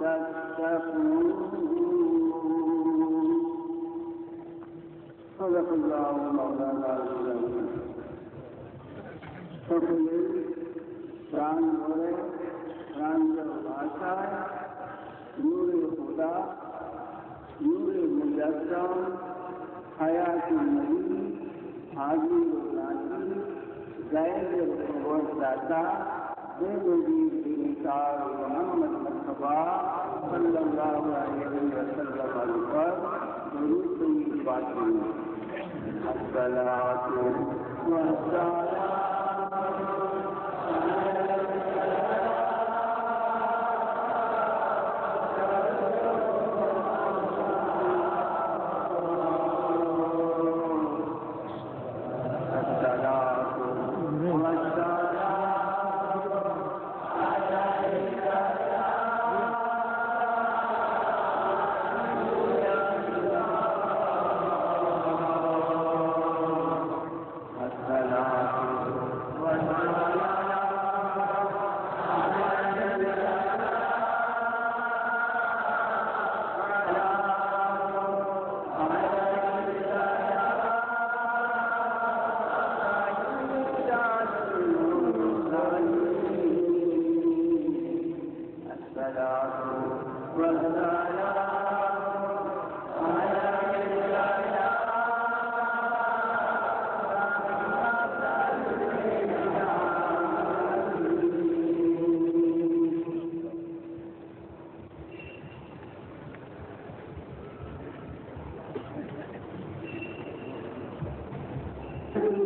تتقون صدق الله مولانا العظيم সকলে প্রাণ ভরে প্রাঞ্জল ভাষায় নূরে খোদা নূরে মুজাদ্দম হায়াতুন নবী হাজির ও নাজির গায়েবের খবর দাতা বেনজির দিনদার মুহাম্মদ মুস্তাফা সাল্লাল্লাহু আলাইহি ওয়াসাল্লাম पर दुरूद शरीफ पाठिए अस्सलातु वस्सलामु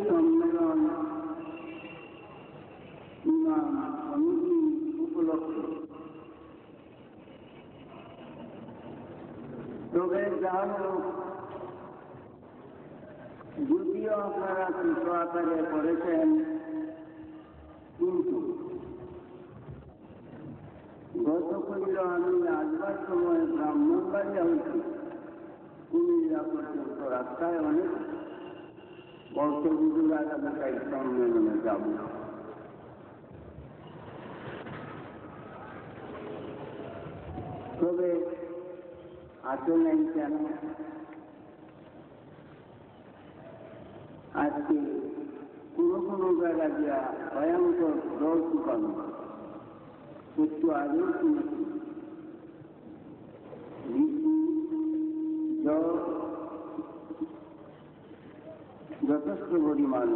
সম্মেলন ইমাম কমিটি উপলক্ষে তবে যা হোক যদিও আপনারা কিছু আকারে করেছেন কিন্তু গত করিল আমি আসবার সময় ব্রাহ্মণবাড়িয়া হয়েছি কুমিল্লা পর্যন্ত রাস্তায় অনেক বর্ষগুলোর আগামীকাল সম্মেলনে যাব তবে আসলেন কেন আজকে কোনো কোনো জায়গা দিয়া ভয়ঙ্কর জ্বর শুকানো একটু আগেও শুনেছি জ্বর যথেষ্ট পরিমাণ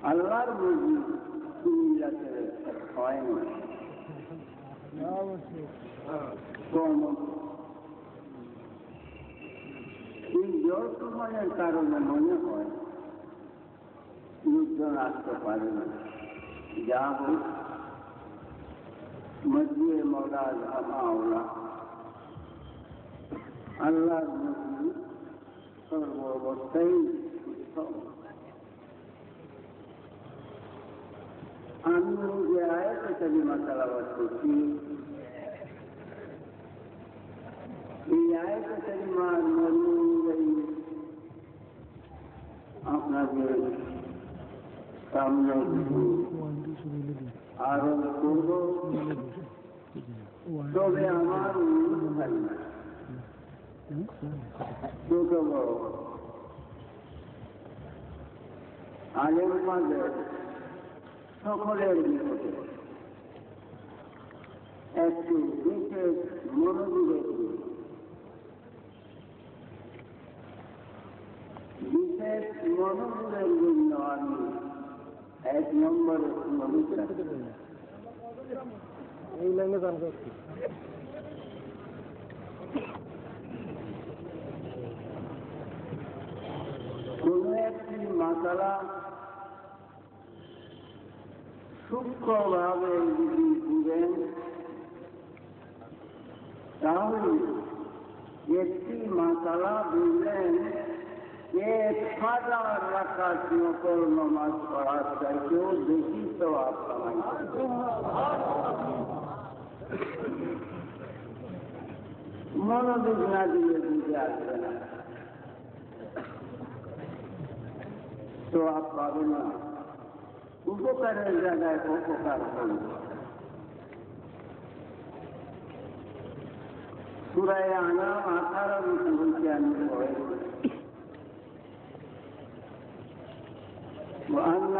আল্লাহর বুঝি কুমিল্লাতে হয় না কম এই জ্বর সময়ের কারণে মনে হয় লোকজন আসতে পারে না যা হোক মজবুয়ে মৌলার আমাওলা আল্লাহর বুঝি সর্ব অবস্থায় আমি যে আয়াতে কালিমা তেলাওয়াত করছি এই আয়াতে কালিমার মর্ম অনুযায়ী আপনাদের সামনে আরো করব তবে আমার ছোট বড় আলেম মাঝে সকলের নিকটে একটু বিশেষ মনোযোগের বিশেষ মনোযোগের জন্য আমি এক নম্বরে এই লাইনে গান করছি কোন একটি মাসালা সূক্ষ্মভাবে যদি বুঝেন তাহলে একটি মাসালা বুঝলেন 1000 রাকাত নফল নামাজ পড়ার চাইতেও বেশি সওয়াব কামাইতে মনোযোগ না দিলে বুঝে আসবে না, সওয়াব পাবে না, উপকারের জায়গায় উপকার করবে। সূরা আনাম 18 থেকে আমি পড়েছি وأن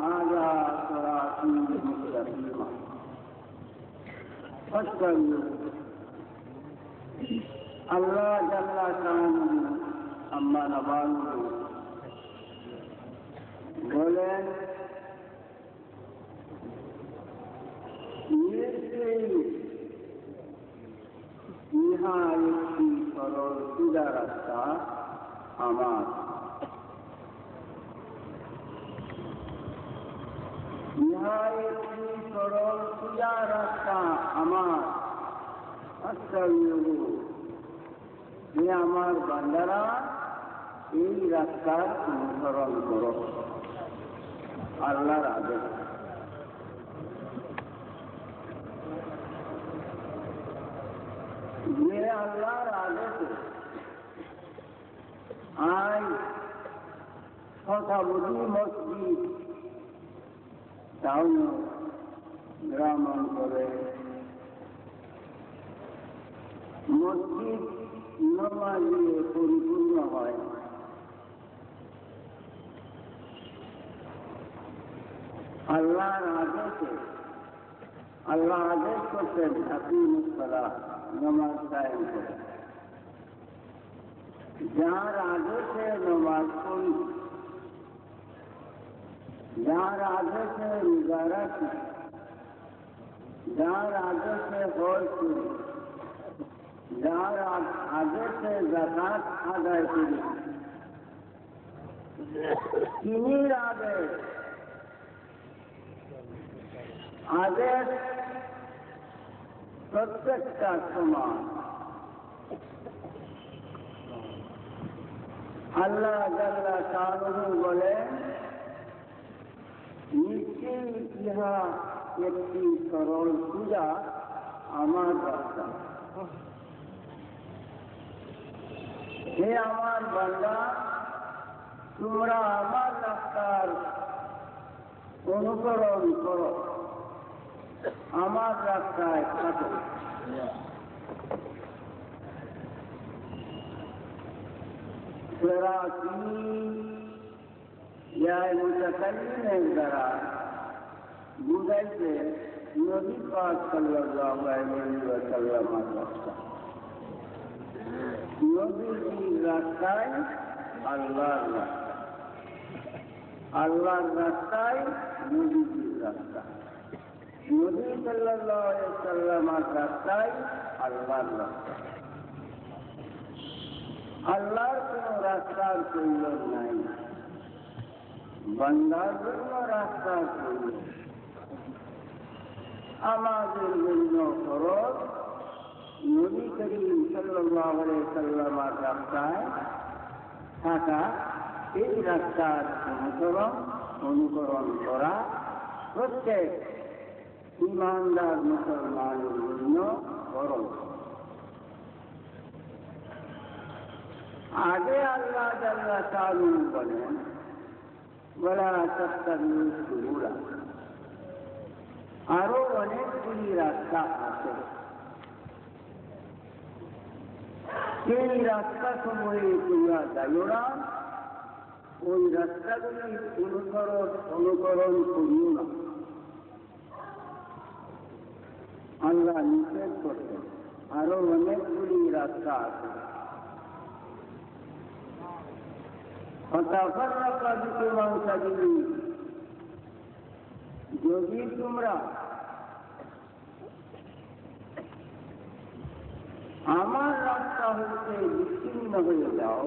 هذا صراطي مستقيما فاتبعوه আল্লাহ জাল্লা শাআনহু আম্মা নাবালু বলেন ইহা একটি সরল সোজা রাস্তা আমার ইহা একটি সরল সোজা রাস্তা আমার আস্তাগফিরুহু হে আমার বান্দারা এই রাস্তার অনুসরণ করো আল্লাহর আদেশ যে আল্লাহর আদেশে আজ শতাব্দী মসজিদ টাউন গ্রাম অঞ্চলে মসজিদ নমাজে পরিপূর্ণ হয় আল্লাহর আদেশে আল্লাহ আদেশ করতেন আকিমুস সালাহ নামাজ কায়েম করে যার আদেশে নামাজ পড়ি যার আদেশে রোজা রাখি যার আদেশে হজ করি যার আদেশে যাকাত আদায় করি তিনির আদেশ প্রত্যেকটা সমান আল্লাহ জাল্লা শাআনহু বলেন নিশ্চয়ই ইহা একটি সরল সোজা আমার রাস্তা হে আমার বান্দা তোমরা আমার রাস্তার অনুসরণ করো আমার রাস্তায় থাকো মুতাকাল্লিমের দ্বারা বুঝাইছে নবী পাক সাল্লাল্লাহু আলাইহি ওয়াসাল্লামের রাস্তা নবীর রাস্তায় আল্লাহর রাস্তা আল্লাহর রাস্তায় নবীর রাস্তা নবী সাল্লাল্লাহু আলাইহি ওয়াসাল্লামের রাস্তায় আল্লাহর রাস্তা আল্লাহর কোন রাস্তার প্রয়োজন নাই বান্দার জন্য রাস্তার প্রয়োজন আমাদের জন্য ফরজ নবী করিম সাল্লাল্লাহু আলাইহি ওয়াসাল্লামের রাস্তায় থাকা এই রাস্তার অনুকরণ করা প্রত্যেক ইমানদার মুসলমানের জন্য ফরজ আগে আল্লাহ জাল্লা শাআনহু বলেন ওয়ালা তাত্তাবিউ সুবুলা আরো অনেকগুলি রাস্তা আছে সেই রাস্তা সমূহে তোমরা যাইও না ওই রাস্তাগুলি অনুকরণ করিও না আল্লাহ নিষেধ করতেন আরো অনেকগুলি রাস্তা আছে যদি তোমরা আমার রাস্তা হইতে বিচ্ছিন্ন হয়ে যাও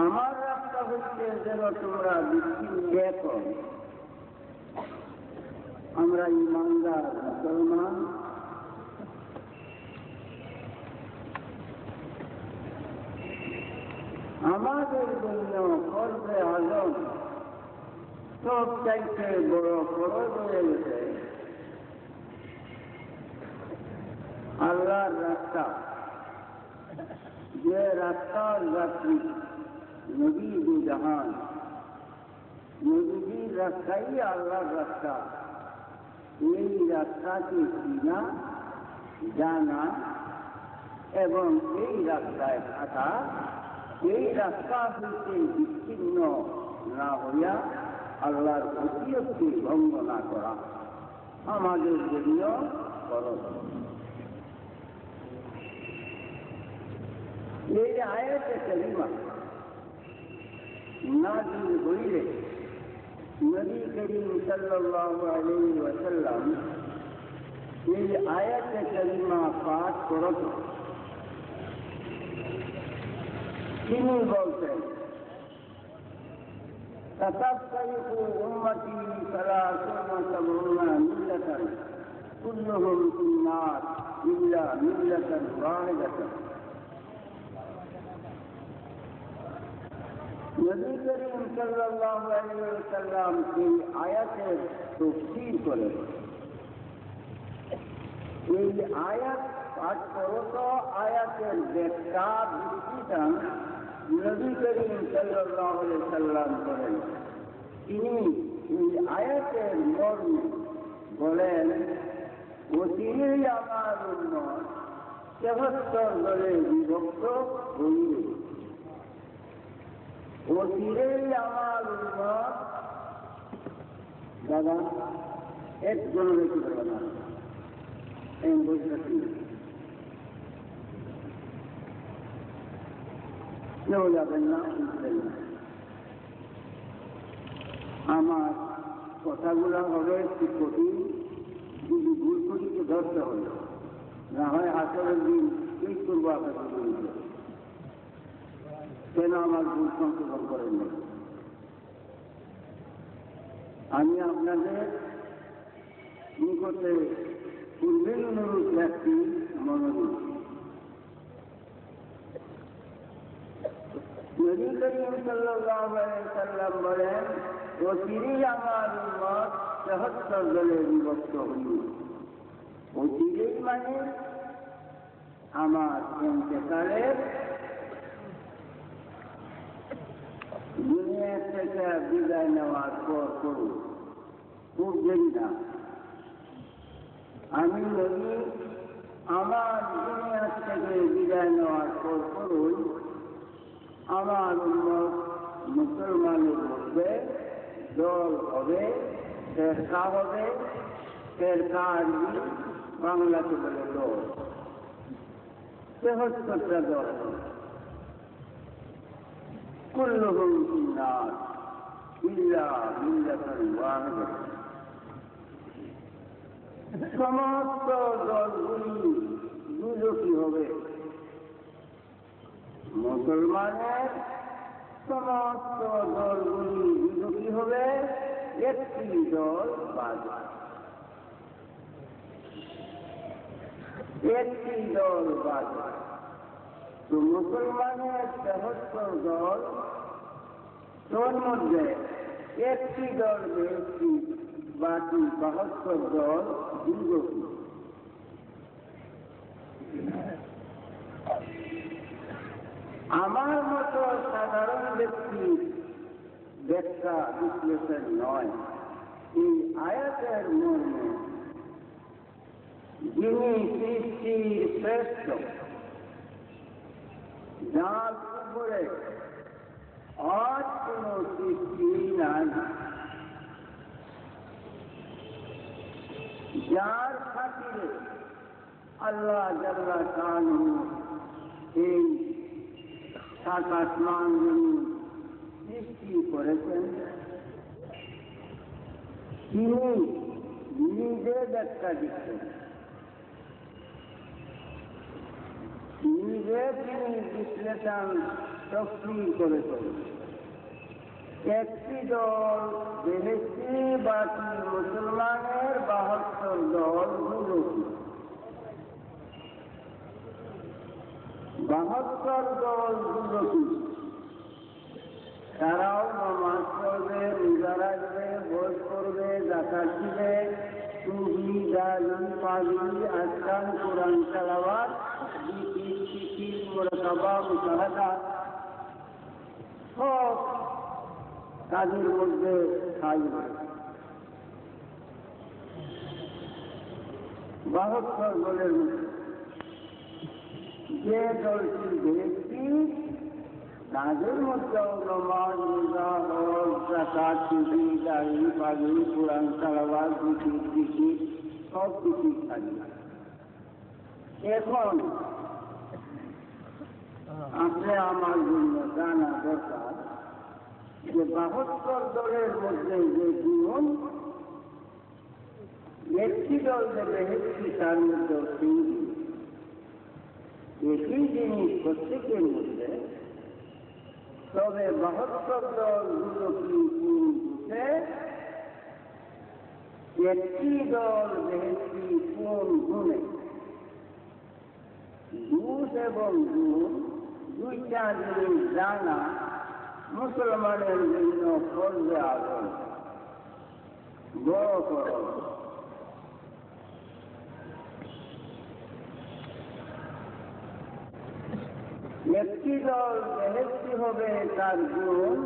আমার রাস্তা হইতে যেন তোমরা বিচ্ছিন্ন দেখো আমরা ইমানদার মুসলমান আমাদের জন্য ফরজে আযম সব চাইতে বড় ফরজ হয়ে গেছে আল্লাহর রাস্তা যে রাস্তার যাত্রী নবী দু জাহান নবীজির রাস্তাই আল্লাহর রাস্তা। এই রাস্তাকে চিনা, জানা এবং এই রাস্তায় থাকা, এই রাস্তা হইতে বিচ্ছিন্ন না হইয়া আল্লাহর ওসিয়তকে ভঙ্গ না করা আমাদের জন্য ফরজ। এই আয়াতে কারিমা নাযিল হইলে নবী করিম সাল্লাল্লাহু আলাইহি ওয়াসাল্লাম এই আয়াতে কারিমা পাঠ করত। তিনি বলতেন, تتفرق أمتي 73 ملة كلهم في النار إلا ملة واحدة। নবী করিম সাল্লাল্লাহু আলাইহি ওয়াসাল্লাম এই আয়াতের তাফসীর করেন। এই আয়াত পাঠ করত, আয়াতের ব্যাখ্যা বিশ্লেষণ নবী করিম সাল্লাল্লাহু আলাইহি ওয়াসাল্লাম করেন। তিনি এই আয়াতের মর্মে বলেন, অচিরেই আমার উম্মত ৭৭ দলে বিভক্ত হইবে। অচিরেই আমার উম্মত, দাদা একজন রেখে দেবে না, এই বলতে কেউ যাবেন না, বুঝবেন না। আমার কথাগুলো হবে একটু কঠিন, যদি ভুল করিকে ধরতে হবে, না হয় আসরের দিন ঠিক করবো আপনাকে বলতে কেন আমার ভুল সংশোধন করেন না। আমি আপনাদের নিকটে পূর্বের অনুরোধ রাখছি, মনোযোগ। নবী করিম সাল্লাল্লাহু আলাইহি ওয়াসাল্লাম বলেন, অচিরেই আমার উম্মত ৭৭ দলে বিভক্ত হইবে। অচিরেই মানে আমার ইন্তেকালের দুনিয়া থেকে বিদায় নেওয়ার পর করুন, খুব দেরি না। আমি নবী আমার দুনিয়া থেকে বিদায় নেওয়ার পর করুন, আমার উম্মত মুসলমানের মধ্যে দল হবে, ফেরকা হবে। ফেরকা আরবি, বাংলাতে বলে দল। ৭৭টা দল, কুল্লুহুম ফিন্নার ইল্লা মিল্লাতান ওয়াহিদা। সমস্ত দলগুলি দুজকি হবে। মুসলমানের সমস্ত দলগুলি দুজকি হবে, একটি দল বাদ। একটি দল বাদ। তো মুসলমানের ৭৭ দল, তোর মধ্যে একটি দল বেশি, বাকি ৭২ দল দুজকি। আমার মতো সাধারণ ব্যক্তির ব্যাখ্যা বিশ্লেষণ নয়। এই আয়াতের মর্মে যিনি সৃষ্টির শ্রেষ্ঠ, যার উপরে আর কোন সৃষ্টি নাই, যার খাতিরে আল্লাহ জাল্লা শাআনহু এই সাত আসমান সৃষ্টি করেছেন, তিনি নিজে ব্যাখ্যা দিচ্ছেন, নিজে তিনি বিশ্লেষণ তফসীর করেছেন। একটি দল বেহেশতি, বাকি মুসলমানের ৭২ দল দুজকি। ৭২ দল দুজকি। তারাও নামাজ পড়বে, রোজা রাখবে, হজ করবে, যাকাত দিবে, টুপি, দাড়ি, পাগড়ি, আজকাল কোরআন তেলাওয়াত, জিকির, ফিকির, মুরাকাবা, মুশাহাদা সব তাদের মধ্যে থাকবে 72 দলের মধ্যে যে দলটি দেখছি তাদের মধ্যে নামাজ, রোজা, হজ, যাকাত, চুরি, দাড়ি, পাগড়ি, কোরআন তেলাওয়াত, জিকির সব কিছুই থাকবে। এখন আপনি আমার জন্য জানা দরকার যে 72 দলের মধ্যে যে গুণ একটি দল দেবে একটি, তার মধ্যে একই জিনিস প্রত্যেকের মধ্যে, তবে 72 দলগুলো কি একটি দল বেহেশতি কোন গুণে দোষ এবং গুণ দুইটা জিনিস জানা মুসলমানের জন্য ফরজে আযম, বড় ফরজ। একটি দল বেহেশতি হবে, তার গুণ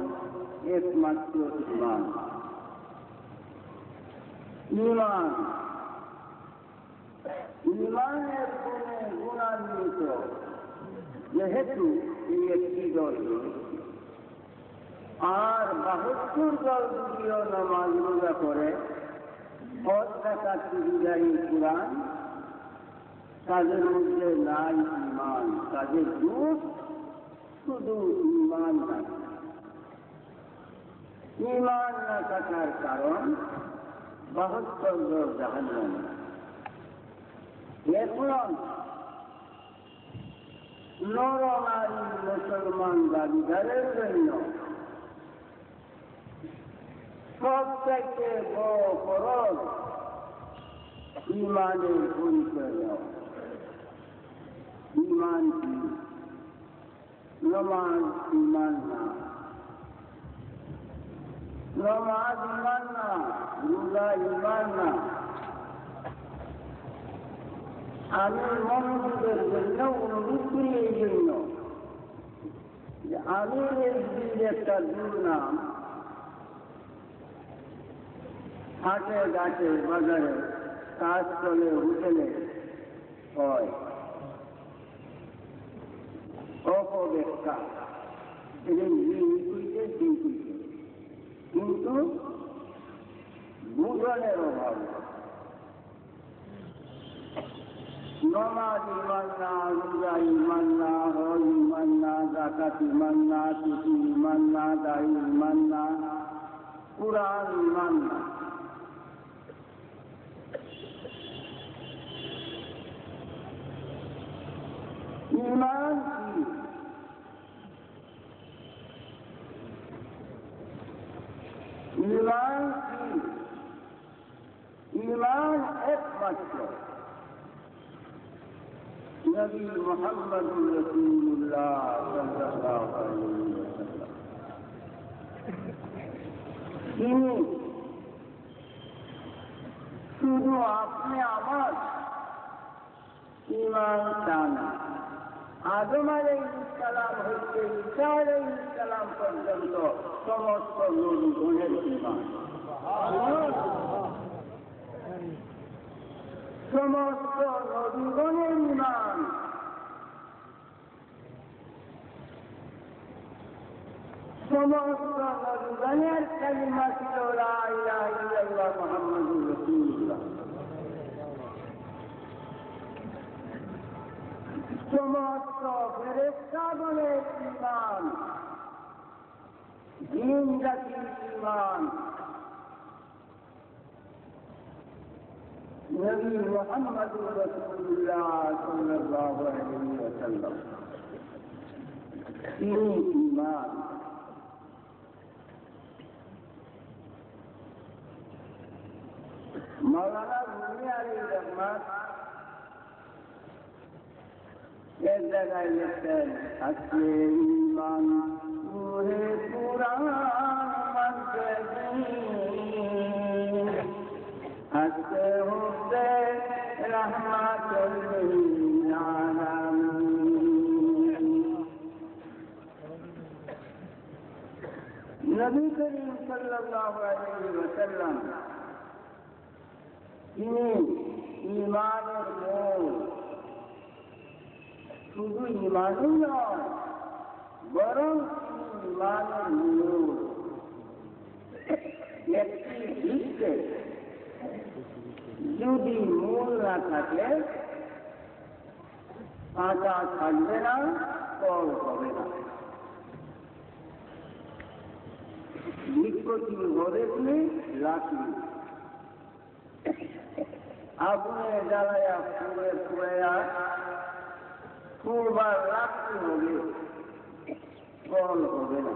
একমাত্র ঈমান। ঈমান, ঈমানের গুণে গুণান্বিত যেহেতু এই একটি দল, আর 72 দল যদিও নামাজ রোজা করে, হজ, যাকাত, চুরি, দাড়ি, কোরআন, তাদের মধ্যে নাই ঈমান, তাদের দোষ শুধু ঈমান না। ঈমান না থাকার কারণ 72 দল জাহান্নামে। এখন নর নারী মুসলমান দাবিদারের জন্য সবথেকে বড় ফরজ ঈমানের পরিচয় দেওয়া। ঈমান কি? নামাজ ঈমান না, নামাজ ঈমান না, রোজা ঈমান না। আমি মনোযোগের জন্য অনুরোধ করি এই জন্য যে আমিরের দিন একটা দুর্নাম হাটে ঘাটে বাজারে কাজ চলে হোটেলে হয়, অপব্যাখ্যা কিন্তু বুঝনের অভাব। নামাজ ঈমান না, রোজা ঈমান না, হজ ঈমান না, যাকাত ঈমান না, চুরি ঈমান না, দাড়ি ঈমান না, কোরআন ঈমান না। ঈমান কি? ঈমান কি? ঈমান একমাত্র নবী মুহাম্মদুর রাসূলুল্লাহ সাল্লাল্লাহু আলাইহি ওয়াসাল্লাম, তিনি শুধু আপনি আমার ঈমান টানা আদম আলাইহিস সালাম হইতে ঈসা আলাইহিস সালাম পর্যন্ত সমস্ত নবীগণের ঈমান, সমস্ত নবীগণের ঈমান। সমস্ত নবীগণের কালিমা ছিল লা ইলাহা ইল্লাল্লাহ মুহাম্মাদুর রাসূলুল্লাহ। সমস্ত ফেরেশতাগণের ঈমান, জিন জাতির ঈমান, নবী মুহাম্মদুর রাসূলুল্লাহ সাল্লাল্লাহু আলাইহি ওয়াসাল্লাম তিনি ঈমান। মাওলানা রুমি আলাইহির রহমত এক জায়গায় লিখতেন, আজকে ঈমান রূহে কুরআন মজদীন, আজকে হুসে রহমাতুল লিল আলামিন। নবী করিম সাল্লাল্লাহু আলাইহি ওয়াসাল্লাম তিনি ঈমানের মূল, শুধু ঈমানই নয় বরং তিনি ঈমানের মূল। একটি বৃক্ষে যদি মূল না থাকে পাতা থাকবে না, ফল হবে না। বৃক্ষটি ধরেছি রাখি, আগুনে জ্বালায়া পুড়ে পুড়াইয়া খুববার রাখতে হবে, ফল হবে না।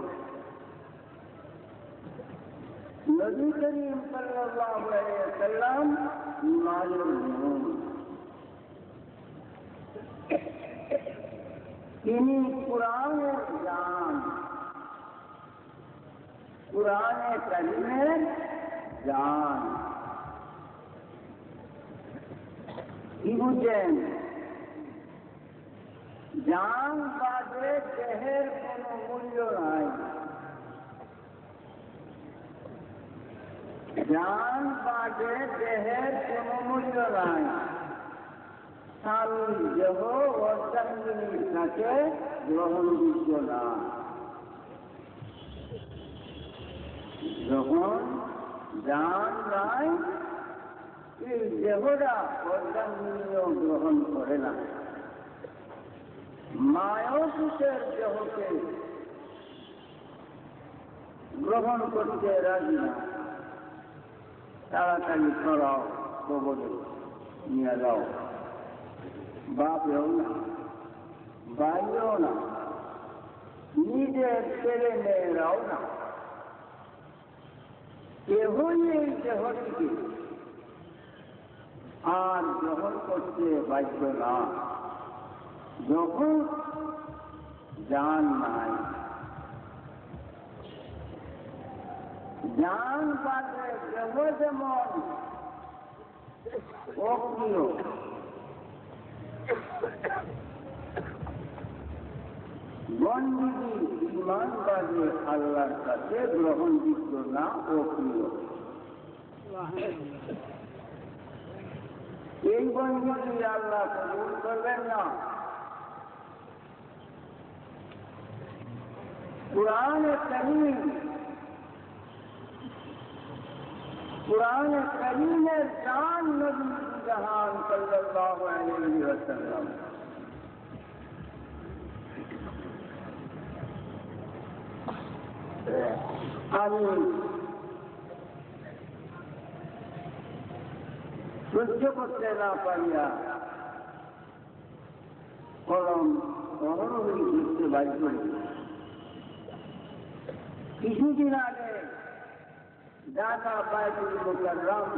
নবী করিম সাল্লাল্লাহু আলাইহি ওয়াসাল্লাম ঈমানের মূল। তিনি কুরআনের জান, কুরআনে কারীমের জান। কি বুঝেন? জান বাদে দেহের কোনো মূল্য নাই। জান বাদে দেহের কোনো মূল্য নাই। স্বামীর দেহ অর্ধাঙ্গিনীর কাছে গ্রহণযোগ্য না। যখন জান নাই, এই দেহটা অর্ধাঙ্গিনীও গ্রহণ করে না। মায়পুতের দেহকে গ্রহণ করতে রাজি না। তাড়াতাড়ি করাও, কবরে নিয়ে যাও। বাপেও না, ভাইও না, নিজের ছেলে মেয়েরাও না, কেহই এই দেহটিকে আর গ্রহণ করতে বাধ্য না, যখন জান নাই। জান বাদে দেহ যেমন অপ্রিয়, বন্দিগি ঈমান বাদে আল্লাহর কাছে গ্রহণযোগ্য না, অপ্রিয়। এই বন্দিগি আল্লাহ কবুল করবেন না। কুরআনে কারীম, কুরআনে কারীমের জান নবী জাহান সাল্লাল্লাহু আলাইহি ওয়াসাল্লাম। আমি সহ্য করতে না পারিয়া কলম অহরহই লিখতে বাধ্য হয়েছি। কিছুদিন আগে ঢাকা বায়তুল মুকাররম,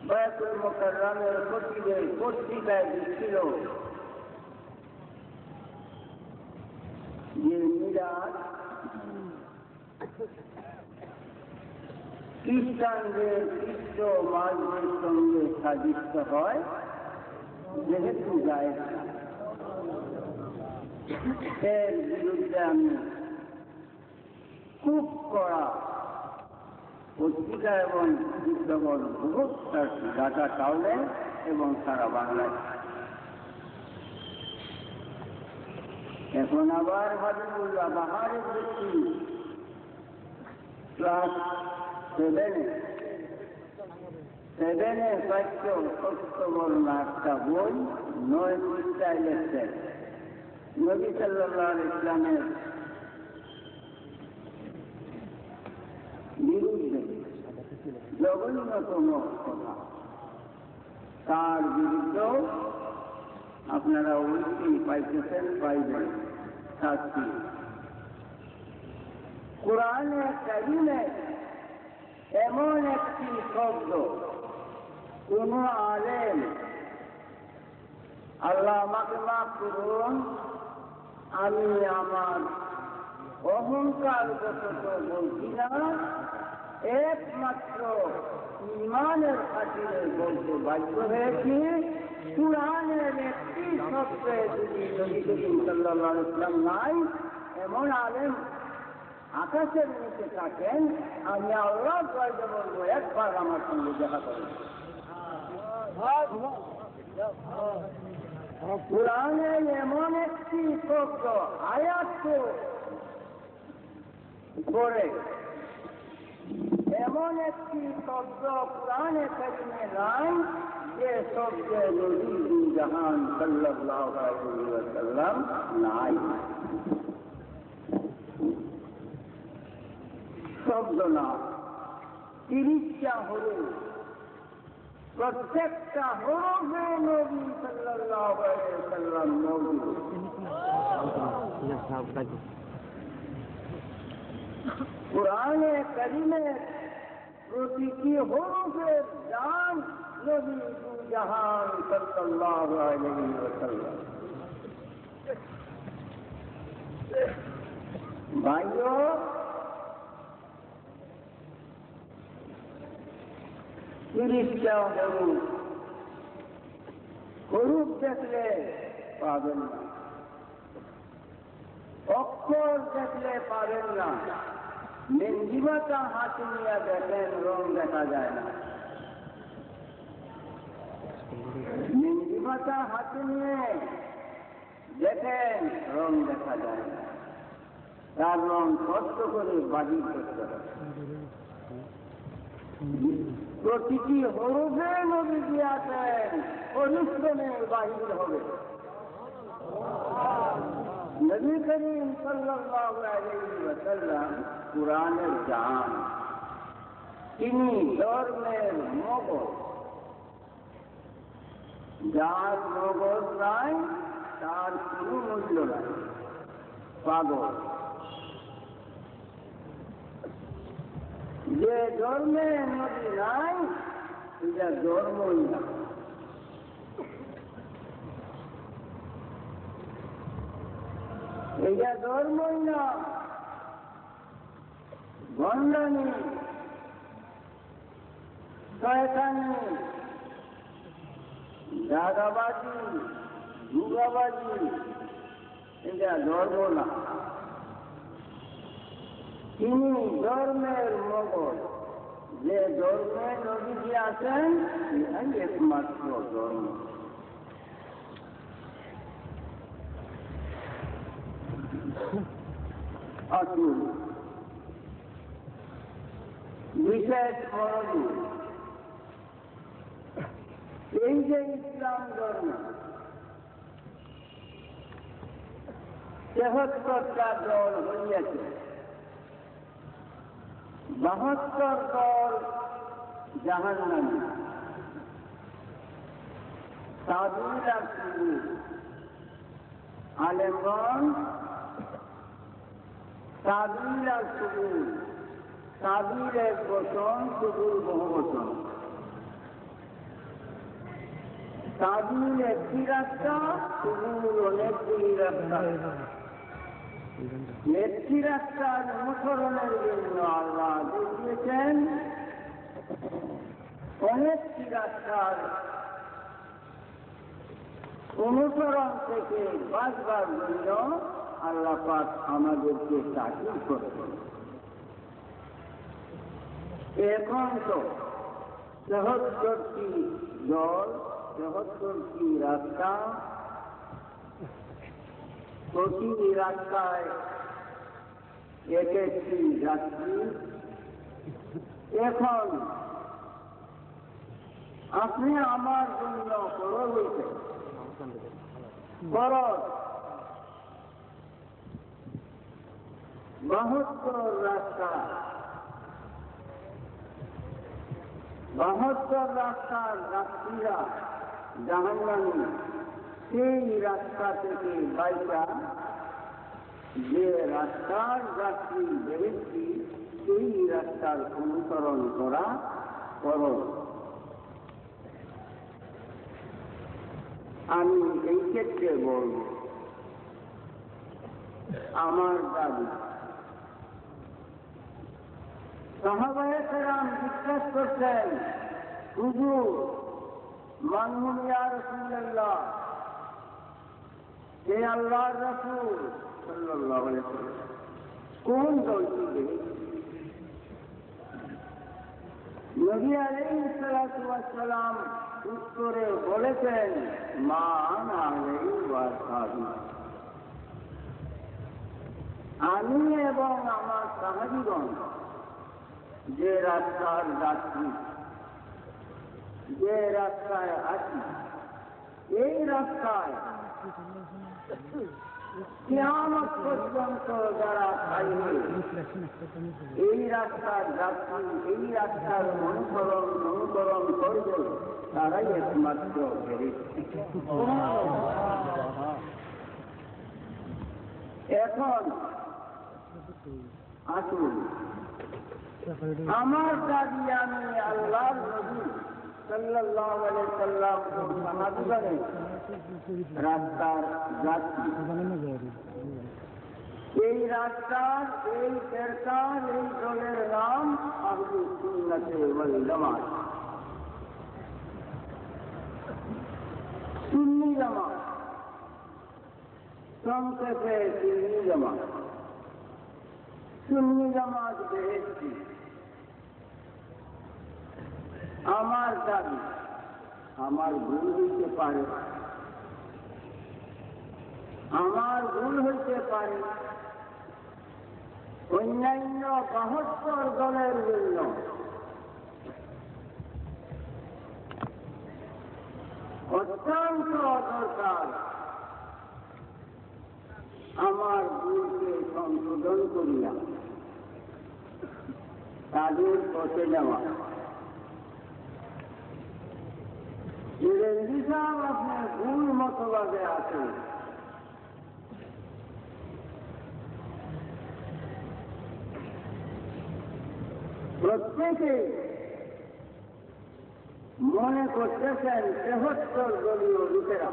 বায়তুল মুকাররমের পত্রিকায় দিচ্ছিল যে মিলাদ খ্রিস্টানদের খ্রিস্ট মাঝের সঙ্গে সাদৃশ্য হয়, যেহেতু জায়েজ না। এর বিরুদ্ধে আমি খুব কড়া পত্রিকা এবং বিজ্ঞাপন বহুত ঢাকা টাউনে এবং সারা বাংলায়। এখন আবার হাবিবুল্লাহ বাহারের ব্যক্তি ক্লাস 7-এ পাঠ্য সত্যবর্ণ একটা বই 9 পৃষ্ঠায় লিখছেন নবী সাল্লাল্লাহু আলাইহি ওয়াসাল্লামের বিরুদ্ধে জঘন্যতম কথা। তার বিরুদ্ধে আপনারা অবশ্যই পাইতেছেন, পাইবেন শাস্তি। কুরআনে কারীমে এমন একটি শব্দ কোন আলেম, আল্লাহ আমাকে মাফ করুন, আমি আমার অহংকার বশত বলছি না, একমাত্র ঈমানের খাতিরে বলতে বাধ্য হয়েছি। কুরআনের একটি শব্দে যদি নবী করিম সাল্লাল্লাহু আলাইহি ওয়াসাল্লাম নাই, এমন আলেম আকাশের নিচে থাকেন, আমি আল্লাহ দয়াতে বলবো একবার আমার সঙ্গে দেখা করেন। কোরআনে এমন একটি শব্দ আয়াত পড়ে, এমন একটি শব্দ কোরআনে কারিমে নাই যে শব্দে নবী দু জাহান সাল্লাল্লাহু আলাইহি ওয়াসাল্লাম নাই। শব্দ না, 30টা হরফ, প্রত্যেকটা হরফে নবী সাল্লাল্লাহু আলাইহি ওয়াসাল্লাম মওজুদ। কোরআনে কারিমে প্রতিটি হরফের দান নবী দু জাহান সাল্লাল্লাহু আলাইহি ওয়াসাল্লাম। ভাইও, তিরিশটা হরফ দেখলে পাবেন না, অক্ষর দেখলে পাবেন না। মেঞ্জিবাটা হাতে নিয়ে দেখেন, রং দেখা যায় না। মেঞ্জিবাটা হাতে নিয়ে দেখেন, রং দেখা যায় না। তার রং কষ্ট করে বাজি করতে হবে। প্রতিটি হরফে নবী দিয়েছেন, পরিশ্রমে বাহির হবে। নবী করিম সাল্লাল্লাহু আলাইহি ওয়াসাল্লাম কুরআনের জান, তিনি ধর্মের মগজ। যার মগজ নাই তার কোনো মূল্য নাই, পাগল। যে ধর্মে নবী নাই এটা ধর্মই না। এটা ধর্মই না, ভণ্ডামি, শয়তানি, দাগাবাজি, দুগাবাজি, এটা ধর্ম না। তিনি ধর্মের মগজ। যে ধর্মে নবী আছেন এটাই একমাত্র ধর্ম। আসুন বিশেষ মনোযোগ, এই যে ইসলাম ধর্ম 73টা দল হইয়াছে, 72 দল জাহান্নামী। সাধুরা শুধু আলেমগণ, সাধুরা শুধু সাধুর এক বচন, শুধুর বহু বচন। সাধুর একটি রাস্তা, শুধুর অনেকটি রাস্তা। একটি রাস্তার অনুসরণের জন্য আল্লাহ দেখিয়েছেন, অনেকটি রাস্তার অনুসরণ থেকে বাঁচবার জন্য আল্লাহ পাক আমাদেরকে তাকিদ করছেন। এখন তো 74টি দল, 74টি রাস্তা, প্রতিটি রাস্তায় এক একটি যাত্রী। এখন আপনি আমার জন্য খরচ হয়েছে, খরচ 72 রাস্তা, 72 রাস্তার যাত্রীরা জাহান্নামী। সেই রাস্তা থেকে বাইকা যে রাস্তার যাত্রী বেড়েছি, সেই রাস্তার অনুসরণ করা খরচ। আমি এই ক্ষেত্রে বলব, আমার দাবি, সাহাবায়ে কেরাম জিজ্ঞেস করছেন, হুজুর মানহুম ইয়া রাসূলুল্লাহ, হে আল্লাহর রাসূল সাল্লাল্লাহু আলাইহি ওয়াসাল্লাম, কোন দলটিকে? নবী আলাইহিস সালাতু ওয়াস সালাম উত্তরে বলেছেন, মা আনা আলাইহি ওয়া সাহাবী, আমি এবং আমার সাহাবীগণ যে রাস্তার যাত্রী, যে রাস্তায় আছি, এই রাস্তায় কিয়ামত পর্যন্ত যারা থাকবে, এই রাস্তার যাত্রী, এই রাস্তার অনুকরণ করবে, তারাই একমাত্র এখন আসুন, আমার দাবি আমি আল্লাহর নবী সাল্লাল্লাহু আলাইহি সাল্লাম সাহাবীগণের রাস্তার যাত্রী। এই রাস্তার, এই ফেরকার, এই দলের নাম আহলে সুন্নাত ওয়াল জামাত, সুন্নি জামাত, সংক্ষেপে সুন্নি জামাত। সুন্নি জামাত বেহেশতি। আমার দাবি, আমার ভুল হইতে পারে, আমার ভুল হইতে পারে, অন্যান্য ৭২ দলের জন্য অত্যন্ত দরকার আমার ভুলকে সংশোধন করিয়া তাদের পথে যাওয়া। আপনার ভুল মতবাদে আছে, প্রত্যেকে মনে করতেছেন ৭৩ দলীয় লোকেরা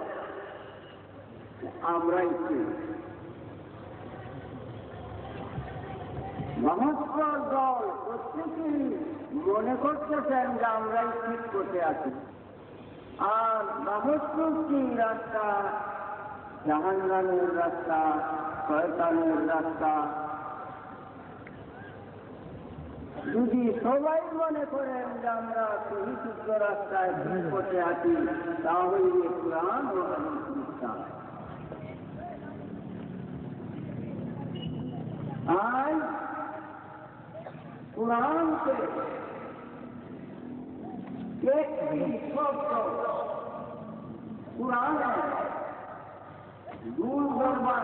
আমরাই ঠিক, ৭২ দল প্রত্যেকেই মনে করতেছেন যে আমরাই ঠিক করতে আছি। আর ৭২টি রাস্তা জাহান্নামের রাস্তা, শয়তানের রাস্তা। যদি সবাই মনে করেন যে আমরা সহিশুদ্ধ রাস্তায় ঠিক করতে আছি, তাহলে কুরআন ও হাদিস ইসলাম। আজ কুরআনকে একটি শব্দ কুরআনে দুই দরবার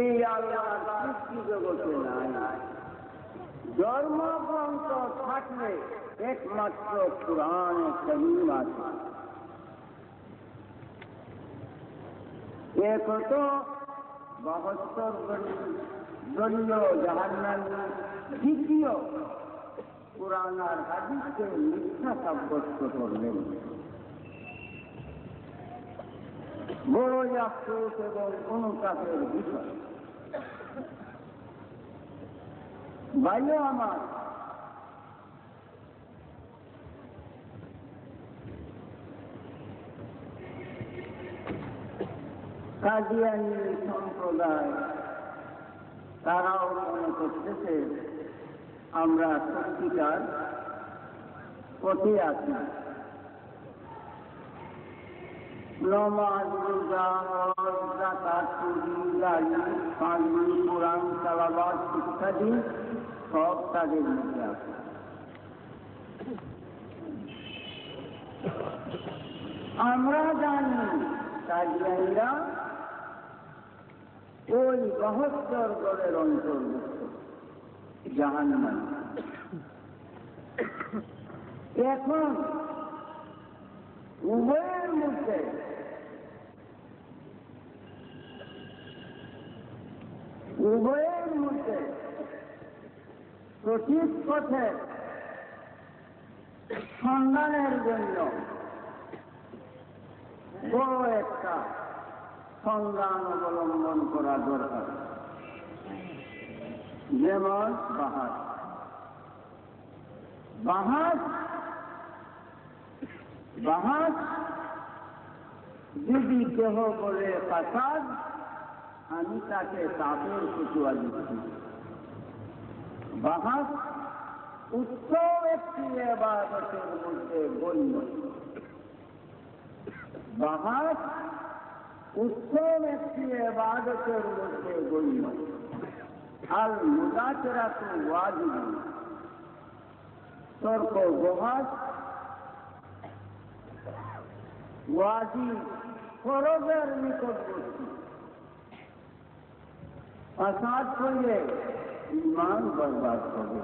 এই আল্লাহর সৃষ্টি জগতে নাই। ধর্মগ্রন্থ থাকলে একমাত্র কুরআনে কারীম আছে। এক তো ৭২ দলীয় জাহান্নামী, দ্বিতীয় কুরআন আর হাদিসকে মিথ্যা সাব্যস্ত করলেন। বড়ই আফসোস এবং অনুতাপের বিষয়। ভাইও আমার, কাদিয়ানী সম্প্রদায় তারাও মনে করতেছে আমরা সত্যিকার পথে আছি। নমাজ, রোজা, হজ, যাকাত, চুরি, গাড়ি, পানি, কোরআন তেলাওয়াত ইত্যাদি সব তাদের মধ্যে আছে। আমরা জানি কাদিয়ানীরা ওই ৭২ দলের অন্তর্ভুক্ত জাহান্নামী। এখন উভয়ের মধ্যে সঠিক পথে সন্ধানের জন্য বড় একটা সংগ্রাম অবলম্বন করা দরকার। যেমন বাহাস যদি কেহ বলে ফাসাদ, আমি তাকে তাপের ফতুয়া দিচ্ছি। বাহাস উত্তম একটি ইবাদতের মধ্যে গণ্য। বাহাস উত্তম একটি ইবাদতের মধ্যে গণ্য। আল মুযাকারাতু ওয়াজিবুন, তর্ক বহাস ওয়াজিব, ফরজের নিকটবর্তী। ফাসাদ করলে ঈমান বরবাদ হবে।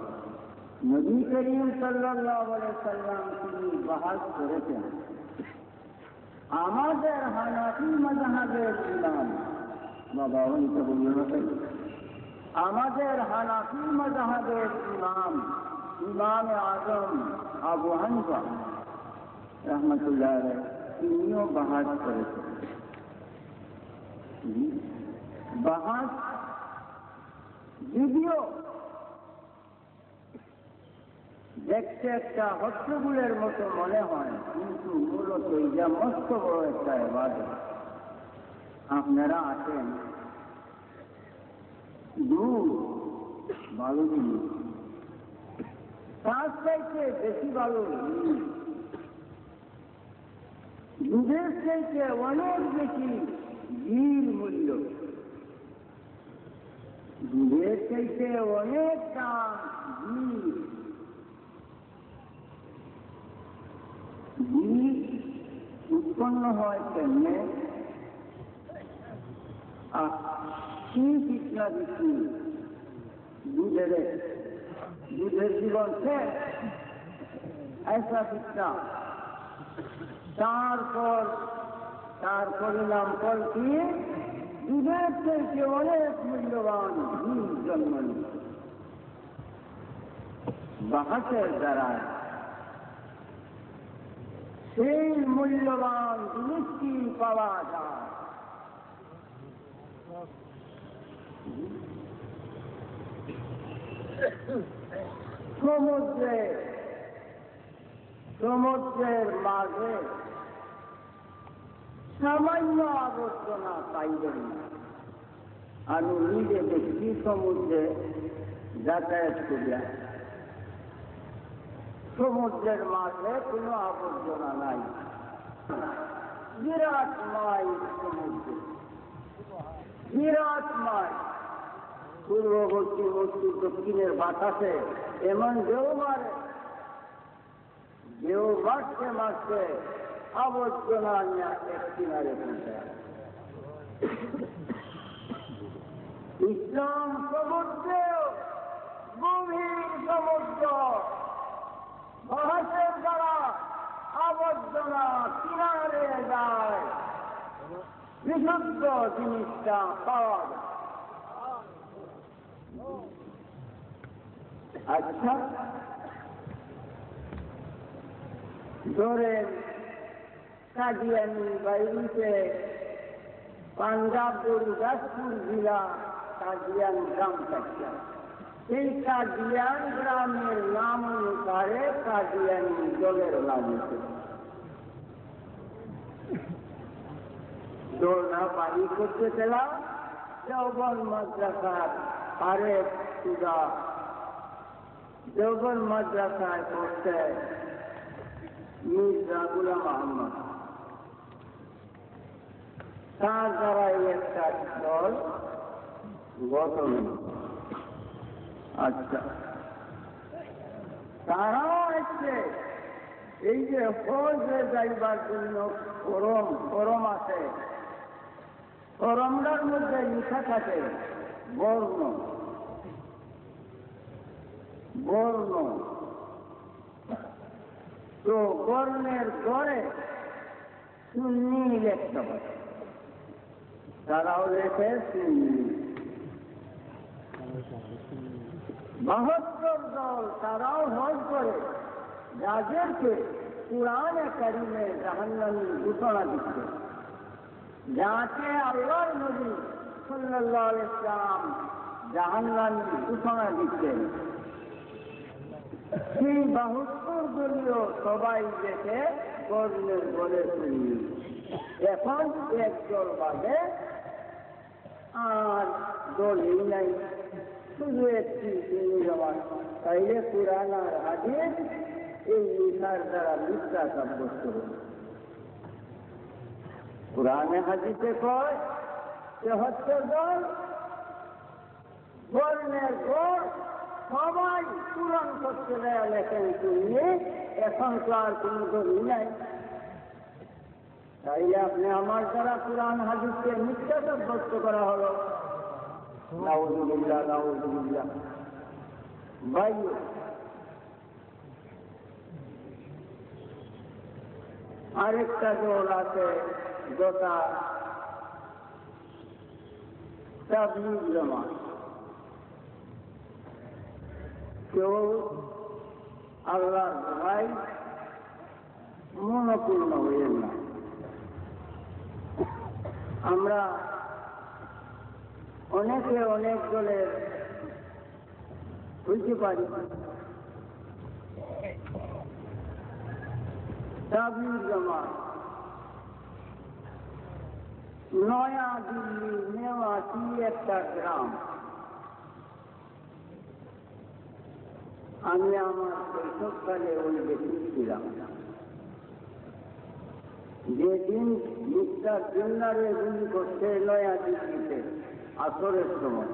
নবী করিম সাল্লাল্লাহু আলাইহি সাল্লাম তিনি বাহাস করেছেন। আমাদের হানাফি মাযহাবের ইমাম, বাবা উনি বললেন, আমাদের হানাফি মাযহাবের ইমাম ইমামে আজম আবু হানিফা রাহমাতুল্লাহ আলাইহি তিনিও বাহাস করেছেন। বাহাস যদিও দেখতে একটা হট্টগোলের মতো মনে হয়, কিন্তু মূলত এটা মস্ত বড় একটা ইবাদত। আপনারা আছেন দুধ বালু দিয়ে, তার চাইতে বেশি বালু দুধের চাইতে অনেক বেশি ঘির মূল্য, দুধের চাইতে অনেক দাম ঘি। ঘি উৎপন্ন হয় কেমনে? কি ফিটনা দিচ্ছি দুধের জীবন শেষ, ऐसा ফিটনা। তার পরিণাম ফল কি? দুধের থেকে অনেক মূল্যবান ঘি জন্ম নিচ্ছে। বাহাসের দ্বারা সেই মূল্যবান জিনিসটি পাওয়া যায়। সমুদ্রের মাঝে সামান্য আবর্জনা পাইবেন না। আমি নিজে দেখি সমুদ্রে যাতায়াত করিয়া, সমুদ্রের মাঝে কোনো আবর্জনা নাই। বিরাট মাই সমুদ্র, বিরাট মাই। পূর্ববর্তী বস্তু দক্ষিণের বাতাসে এমন ঢেউ মারে, ঢেউ মারতে মারতে আবর্জনা নিয়ে এক কিনারে পৌঁছায়। ইসলাম সমুদ্রেও গভীর সমুদ্র, বাহাসের দ্বারা আবর্জনা কিনারে যায়, বিশুদ্ধ জিনিসটা পাওয়া যায়। আচ্ছা, ধরেন কাদিয়ানি বাইরিতে পাঞ্জাব গুরুদাসপুর জেলা কাদিয়ান গ্রাম থাকছে। এই কাদিয়ান গ্রামের নাম অনুসারে কাদিয়ানি দলের নাম হয়েছে। দোলনা বাড়ি করতে গেলাম দেওবন্দ মাদ্রাসার আরেক সুদা, দেওবন্দ মাদ্রাসায় পড়তে মির্জা গুলাম আহমদ, তার দ্বারা একটা দল গঠন। আচ্ছা, তারাও হচ্ছে এই যে হজে যাইবার জন্য ফরম আছে, ফরমটার মধ্যে লিখা থাকে বর্ণ। তো বর্ণের গড়ে সুন্নি লিখতে হয়, তারাও লেখে সুন্নি। 72 দল তারাও হজ করে, যাদেরকে কুরআনে কারিমে জাহান্নামী ঘোষণা দিচ্ছে, যাকে আল্লাহর নবী সাল্লাল্লাহু আলাইহি ওয়াসাল্লাম জাহান্নামী ঘোষণা দিচ্ছেন। সেই 72 দলীয় সবাই দেখে বর্ণের বলে শুনি। এখন এক দল বাদে আর দলই নাই, শুধু একটি জামাত, তাইলে কুরআন আর হাদিস এই লেখার দ্বারা মিথ্যা সাব্যস্ত হবে। কুরআনে হাদিসে কয় যে হচ্ছে দল, বর্ণের দল সবাই পূরণ করতে দেয় লেখেন শুনিয়ে, এখন তো আর কোন দলই নাই। তাইলে আপনি আমার দ্বারা কুরআন হাদিসকে মিথ্যা সাব্যস্ত করা হলো। নাউযুবিল্লাহ, নাউযুবিল্লাহ। ভাই, আরেকটা দল আছে যেটা তাবলীগ জামাত। কেউ আল্লাহর ভাই মনপূর্ণ হইয়েন না। আমরা অনেকে অনেক দলের হইতে পারি। তাবলীগ জামাত নয়া দিল্লি নেওয়াটি একটা গ্রাম। আমি আমার শৈশবকালে ওই দেশে ছিলাম। যেদিন মিস্টার জিন্নারে গুলি করছে নয়া দিল্লিতে আসরের সময়,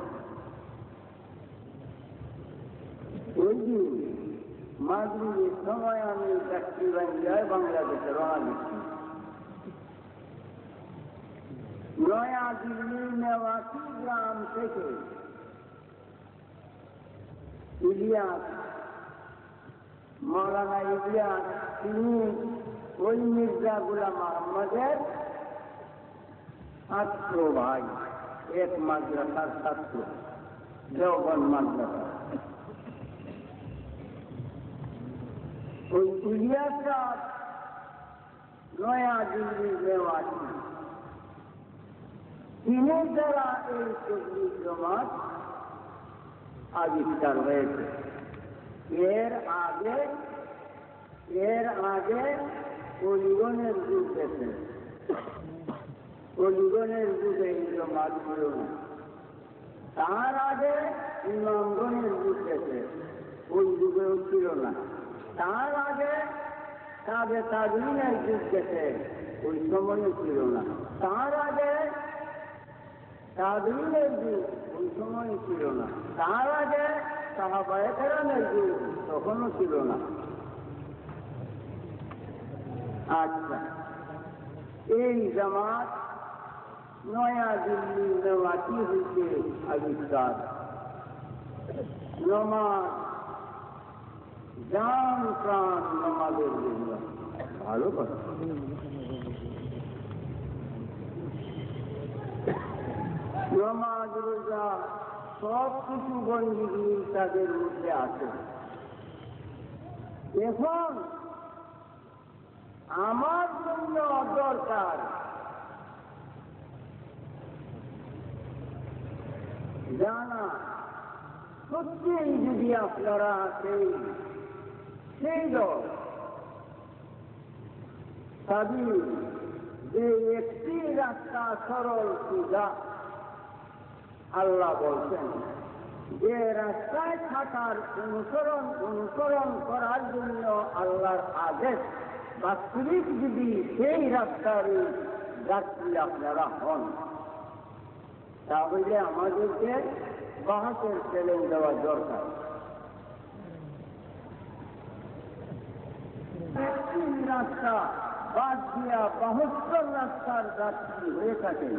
ওই দিন মাগরিবের সময় আমি ট্যাক্সি বাংলায় বাংলাদেশে রওনা দিচ্ছি। নয়া দিল্লির নেওয়াটি গ্রাম থেকে ইলিয়াস, মৌলানা ইলিয়াস, তিনি ওই মির্জা গুলাম আহমদের ছাত্র ভাই, এক মাদ্রাসার ছাত্র, দেওবন্দ মাদ্রাসা। ওই ইলিয়াসরা নয়া দিল্লির নেওয়াটি, তিনি দ্বারা এই তাবলীগ জামাত আবিষ্কার হয়েছে। এর আগে অলিগণের যুগ গেছে। অলিগণের যুগে এই জামাত ছিল না। তার আগে ইমামগণের যুগ গেছে, ওই যুগেও ছিল না। তার আগে তাবেঈনের যুগ গেছে, ওই সময়ও ছিল না। তার আগে তাবেঈনের যুগ, ওই সময় ছিল না। তার আগে সাহাবায়ে কেরামের যুগ, তখনও ছিল না। আচ্ছা, এই জামাত নয়া দিল্লি নেওয়াটি হইতে আবিষ্কার। নমাজ, জান প্রাণ নমাজের জন্য। ভালো কথা। নমাজ, রোজা সব কিছু বন্দেগী তাদের মধ্যে আছে। এখন আমার জন্য দরকার জানা, সত্যিই যদি আপনারা সেই দল তাদের যে একটি রাস্তা সরল সোজা, আল্লাহ বলছেন যে রাস্তায় থাকার অনুসরণ করার জন্য আল্লাহর আদেশ, বাস্তবিক যদি সেই রাস্তার যাত্রী আপনারা হন, তাহলে আমাদেরকে বাহাতের চ্যালেঞ্জ দেওয়া দরকার। একটি রাস্তা বাদ দিয়া 72 রাস্তার যাত্রী হয়ে থাকেন,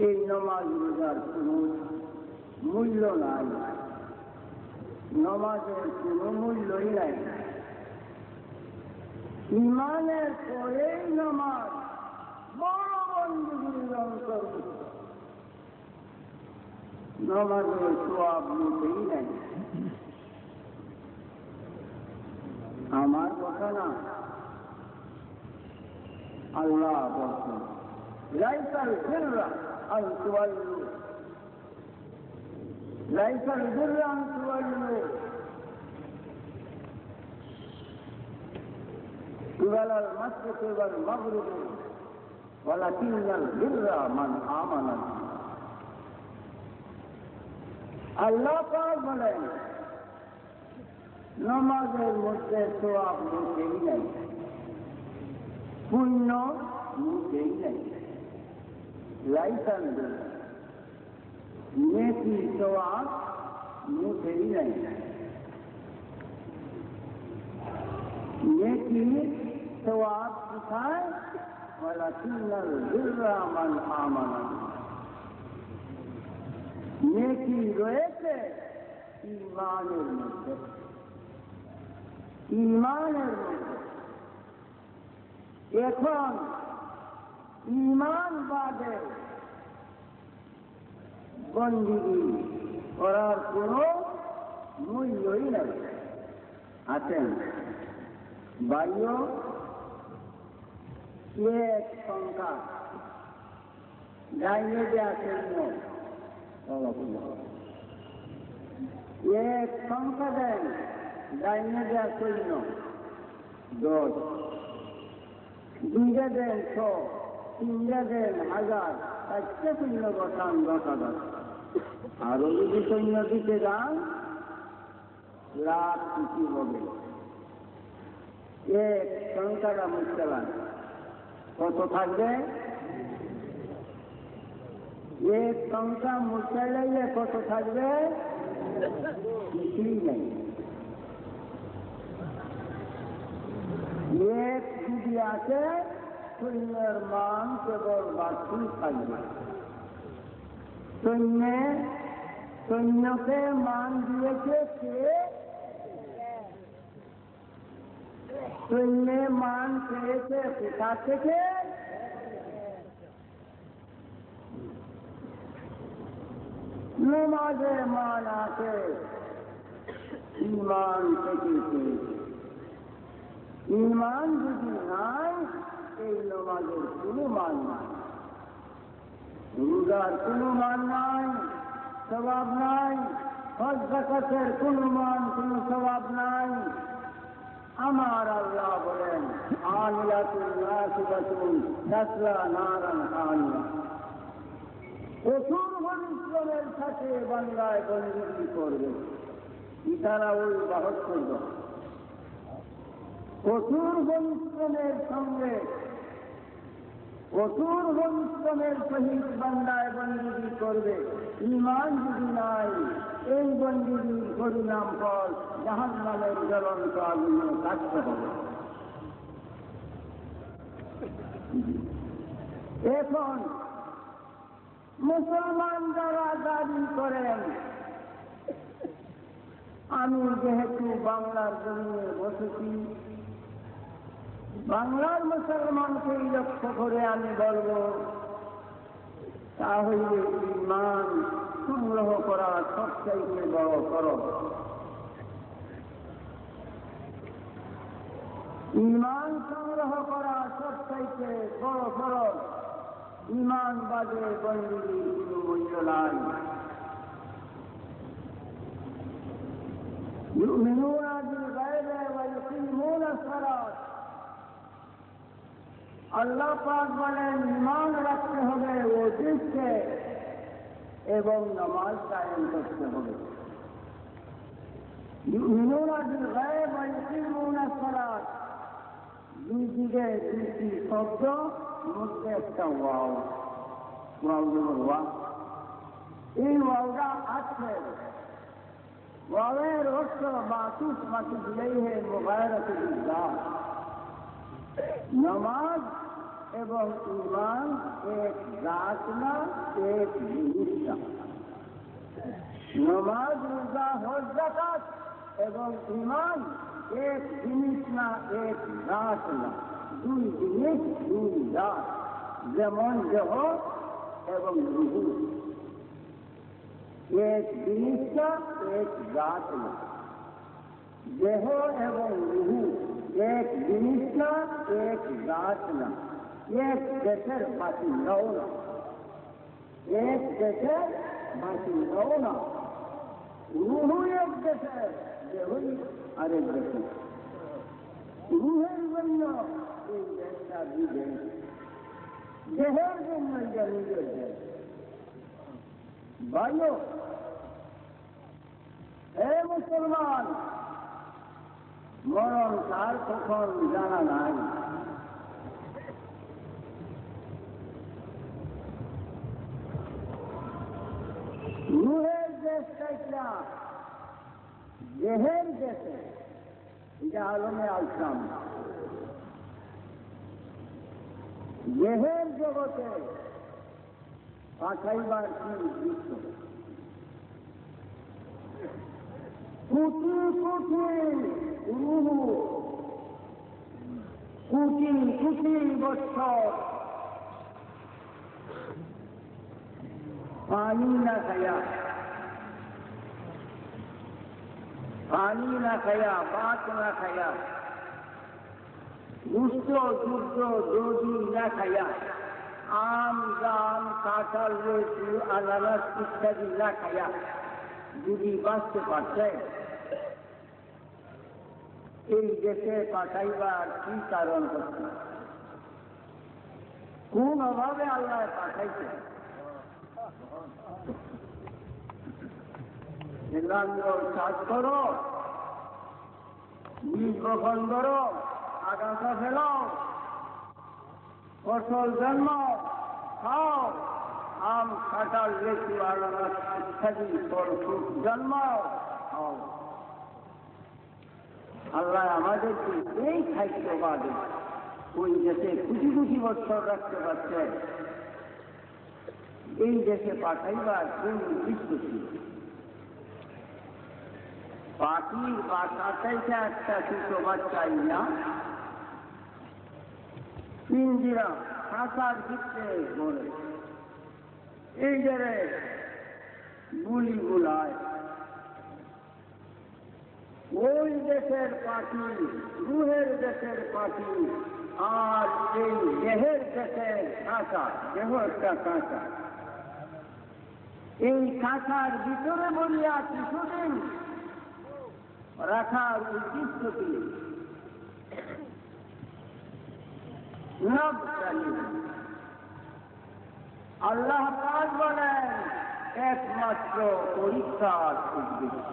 এই নমাজ রোজার কোন মূল্য নাই। নমাজের কোন মূল্যই নাই। ইমানের পরেই নমাজ বড় বন্দেগীর অন্তর্ভুক্ত। নমাজের সওয়াব নিতেই নাই। আমার কথা না, আল্লাহ বলছেন লাইসাল বিররা আন তুওয়াল্লু قبل المشرق والمغرب ওয়ালাকিন্নাল বিররা মান আমানা। আল্লাহ পাক বলেন নামাজের মধ্যে সওয়াব মুখেই নাই, পুণ্য মুখেই নাই। লাইসান নেকি সওয়াব মুখেই নাই। নেকি সওয়াব কোথায়? ওয়ালাকিন্নাল বিররা মান আমানা। নেকি রয়েছে ঈমানের মধ্যে, ঈমানের মধ্যে। এখন ঈমান বাদে বন্দেগী করার কোনো মূল্যই নেই। আছেন বাহ্য এক সংখ্যা ডাইনে যে আছেন এক সংখ্যা দেন, ডাইনে দেওয়া শূন্য 10, দুইটা দেন 100, তিনটা দেন 1000, 4টে শূন্য বসান 10,000। আরো যদি শূন্য দিতে যান লাখ কিছু হবে। এক সংখ্যাটা মুশকিলান কত থাকবে? এক সংখ্যা মুছে লাইলে কত থাকবে? কিছুই নেই। এক যদি আছে শূন্যের মান কেবল বাড়তি থাকবে। শূন্যকে মান দিয়েছে কে? শূন্যে মান পেয়েছে কোথা থেকে? নামাজে মান আছে ঈমান থেকে পেয়েছে। ঈমান যদি নাই এই নামাজের কোনো মান নাই, রোজার কোনো মান নাই, সওয়াব নাই, হজ যাকাতের কোনো মান কোনো সওয়াব নাই। আমার আল্লাহ বলেন আমিলাতুন নাসিবাতুন তাসলা নারান হামিয়া। কঠোর পরিশ্রমের সাথে বান্দায় বন্দেগী করবে, তারা ওই 72 জন কঠোর পরিশ্রমের সঙ্গে কঠোর পরিশ্রমের সহিত বান্দায় বন্দেগী করবে। ঈমান যদি নাই এই বন্দেগীর পরিণাম ফল জাহান্নামের জ্বলন্ত আগুনে কাটতে হবে। এখন মুসলমান যারা দাবি করেন আমি যেহেতু বাংলার জমিনে বসেছি, বাংলার মুসলমানকেই লক্ষ্য করে আমি বলব তাহলে ঈমান সংগ্রহ করা সবচাইতে বড় ফরজ। ঈমান সংগ্রহ করা সবচাইতে বড় ফরজ। ঈমান বাদে বন্দেগীর কোনো মূল্য নাই। يؤمنون بالغيب ويقيمون الصلاة। আল্লাহ পাক বলেন ঈমান রাখতে হবে ওজিবকে এবং নামাজ কায়েম করতে হবে। يؤمنون بالغيب ويقيمون الصلاة। দুই দিকে দুটি শব্দ, মধ্যে একটা ওয়াও, ওয়া। এই ওয়াওটা আছে, ওয়াওয়ের অর্থ মাতুফ মাতুফ ইলাইহি মুগায়রাতুল্লাহ। নামাজ এবং ঈমান এক জাত না, এক জিনিস না। নামাজ রোজা হজ যাকাত এবং ঈমান এক জিনিস না, এক জাত না। দুই জিনিস দুই জাত, যেমন দেহ এবং রূহ। এক জিনিস না, এক জাত না। দেহ এবং রূহ এক জিনিস না, এক জাত না। এক দেশের বাসিন্দাও না, এক দেশের বাসিন্দাও না। রূহ এক দেশের, দেহই আরেক দেশের। রূহের জন্য এই দেশটা বিদেশ, দেহের জন্য এটা নিজের দেশ। ভাইও, হে মুসলমান, মরণ কার কখন জানা নাই। রুহের দেশ চাইটা দেহের দেশে এটা আলমে আসলাম। দেহের জগতে পাঠাইবার কি উদ্দেশ্য? কোটি কোটি রুহু, কোটি কোটি বছর পানি না খায়া, পানি না খায়া, ভাত না খায়া, গুস্ত যুদ্ধ দধি না খায়া, আম জাম কাঁঠাল লেচু আনারস ইত্যাদি না খায়া যদি বাঁচতে পারছে, এই দেশে পাঠাইবার কি কারণ হচ্ছে? কোন অভাবে আল্লাহ পাঠাইছে? চাষ করো, বীজ বপন করো, আগাছা ফেলো, ফসল জন্মাও, খাও, আম কাঁঠাল লেচু আনারস ইত্যাদি ফল ফ্রুট জন্মাও, খাও। আল্লাহ আমাদেরকে এই খাদ্য বাদে ওই দেশে কোটি কোটি বছর রাখতে পারছে, এই দেশে পাঠাইবার কোন উদ্দেশ্য ছিল? পাখির বাসা চাইছে একটা ছোট বাচ্চাই না, পিঞ্জিরা খাঁচার ভিতরে ঘরে এই জায়গায় গুলি গুলায়। ওই দেশের পাখি, রুহের দেশের পাখি, আর এই দেহের দেশের কাঁচা, দেহ একটা কাঁচা, এই কাঁচার ভিতরে বলিয়া কিছুদিন রাখার উদ্দেশ্য কি? আল্লাহ পাক বলেন একমাত্র পরীক্ষার উদ্দেশ্য।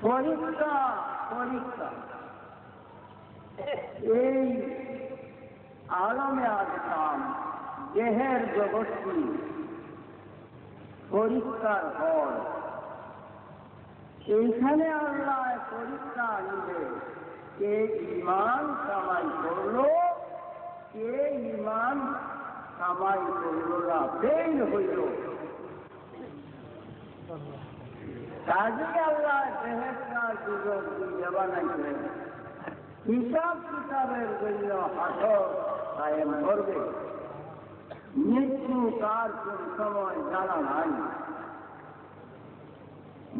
পরীক্ষা পরীক্ষা এই আলমে আসলাম দেহের জগৎটি পরীক্ষার হয়। এইখানে আল্লাহ পরীক্ষা নিবে, কে ঈমান কামাই করলো, কে ঈমান কামাই করল না, ফেল হইল। কাজে আল্লাহ বেহেশতের সুযোগ দিয়ে বানাইছেন, হিসাব কিতাবের জন্য হাসর কায়েম করবে। মৃত্যু কার কোন সময় জানা নাই।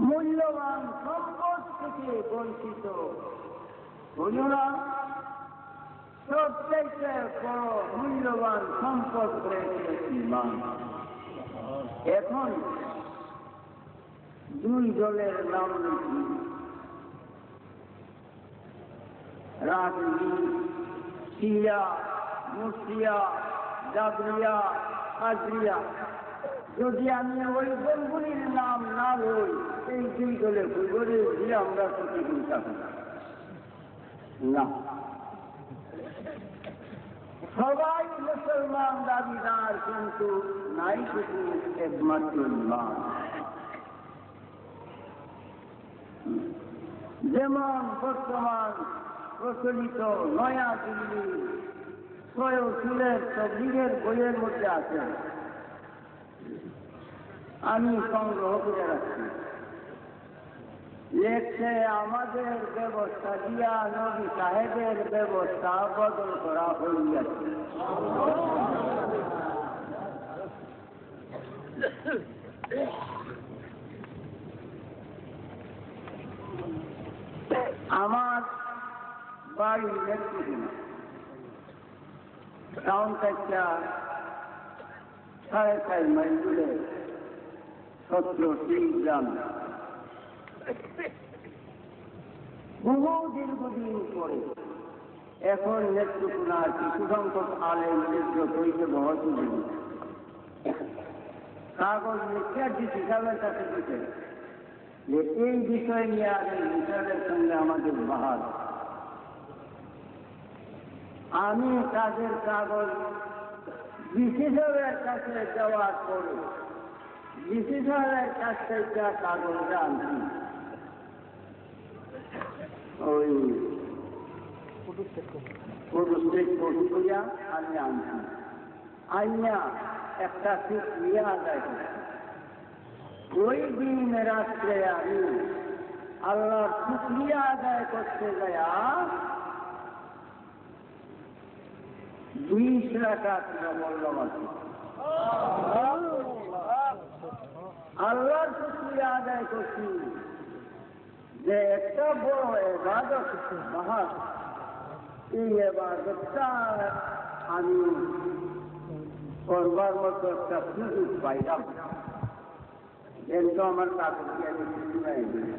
মূল্যবান সম্পদ থেকে বঞ্চিত হইল না, সবচেয়ে বড় মূল্যবান সম্পদ রয়েছে ঈমান। এখন দুই দলের নাম লিখি, রাজনীতি, শিয়া, মুসলিয়া, জাবরিয়া, কাদরিয়া। যদি আমি ওই দলগুলির নাম না লই, এই দুই দলে ভুগরে দিয়ে আমরা প্রতিযোগিতা করি না। সবাই মুসলমান দাবিদার, কিন্তু নাই শুধু একমাত্র ঈমান। যেমন বর্তমান প্রচলিত নয়া দিল্লি সয়সুলের তবলিগের বইয়ের মধ্যে আছে, আমি সংগ্রহ করে রাখছি, লেখছে আমাদের ব্যবস্থা দিয়া নবী সাহেবের ব্যবস্থা বদল করা হইয়াছে। আমার বাড়ি নেতৃত্ব টাউন থেকে 4.5 মাইল দূরে 17টি গ্রাম। বহু দীর্ঘদিন পরে এখন নেত্রকোনার কিছু সংখ্যক আলেম নেত্র কইতে বহুত কাগজ লিখিয়া ডিসি সাহেবের কাছে দিতে যে এই বিষয় নিয়ে আগে বিচারের সঙ্গে আমাদের বাহাল। আমি তাদের কাগজ ডিসি সাহেবের কাছে যাওয়ার পরে ডিসি সাহেবের কাছ থেকে কাগজটা আনছি, ওই করিয়া আমি আনছি, আইনা একটা শুক্রিয়া আদায় করছি। ওই দিন রাত্রে আমি আল্লাহর শুক্রিয়া আদায় করতে যায়া 20 রাকাত বললাম আছি। আল্লাহর শুক্রিয়া আদায় করছি যে একটা বড় ইবাদত বাহার, এই ইবাদতটা আমি করবার মতো একটা সুযোগ পাইলাম। এরকম আমার কাগজকে আমি শুনাই দিই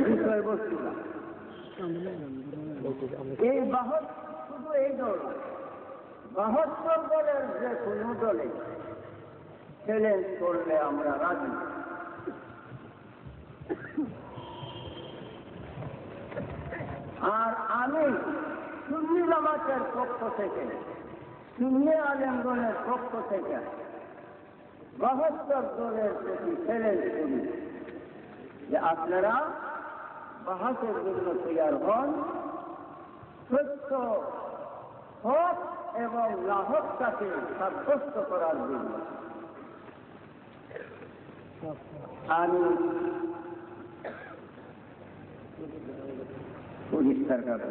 বিষয়বস্তু না। এই শুধু এই দল 72 দলের যে কোনো দলে চ্যালেঞ্জ করলে আমরা রাজি। আর আমি সুন্নি জামাতের পক্ষ থেকে, সুন্নি আলেমগণের পক্ষ থেকে 72 দলের প্রতি চ্যালেঞ্জ করি যে আপনারা বাহাসের জন্য তৈরি হন, সত্য হক এবং লাহকটাকে সাব্যস্ত করার জন্য। আমি পরিষ্কার কথা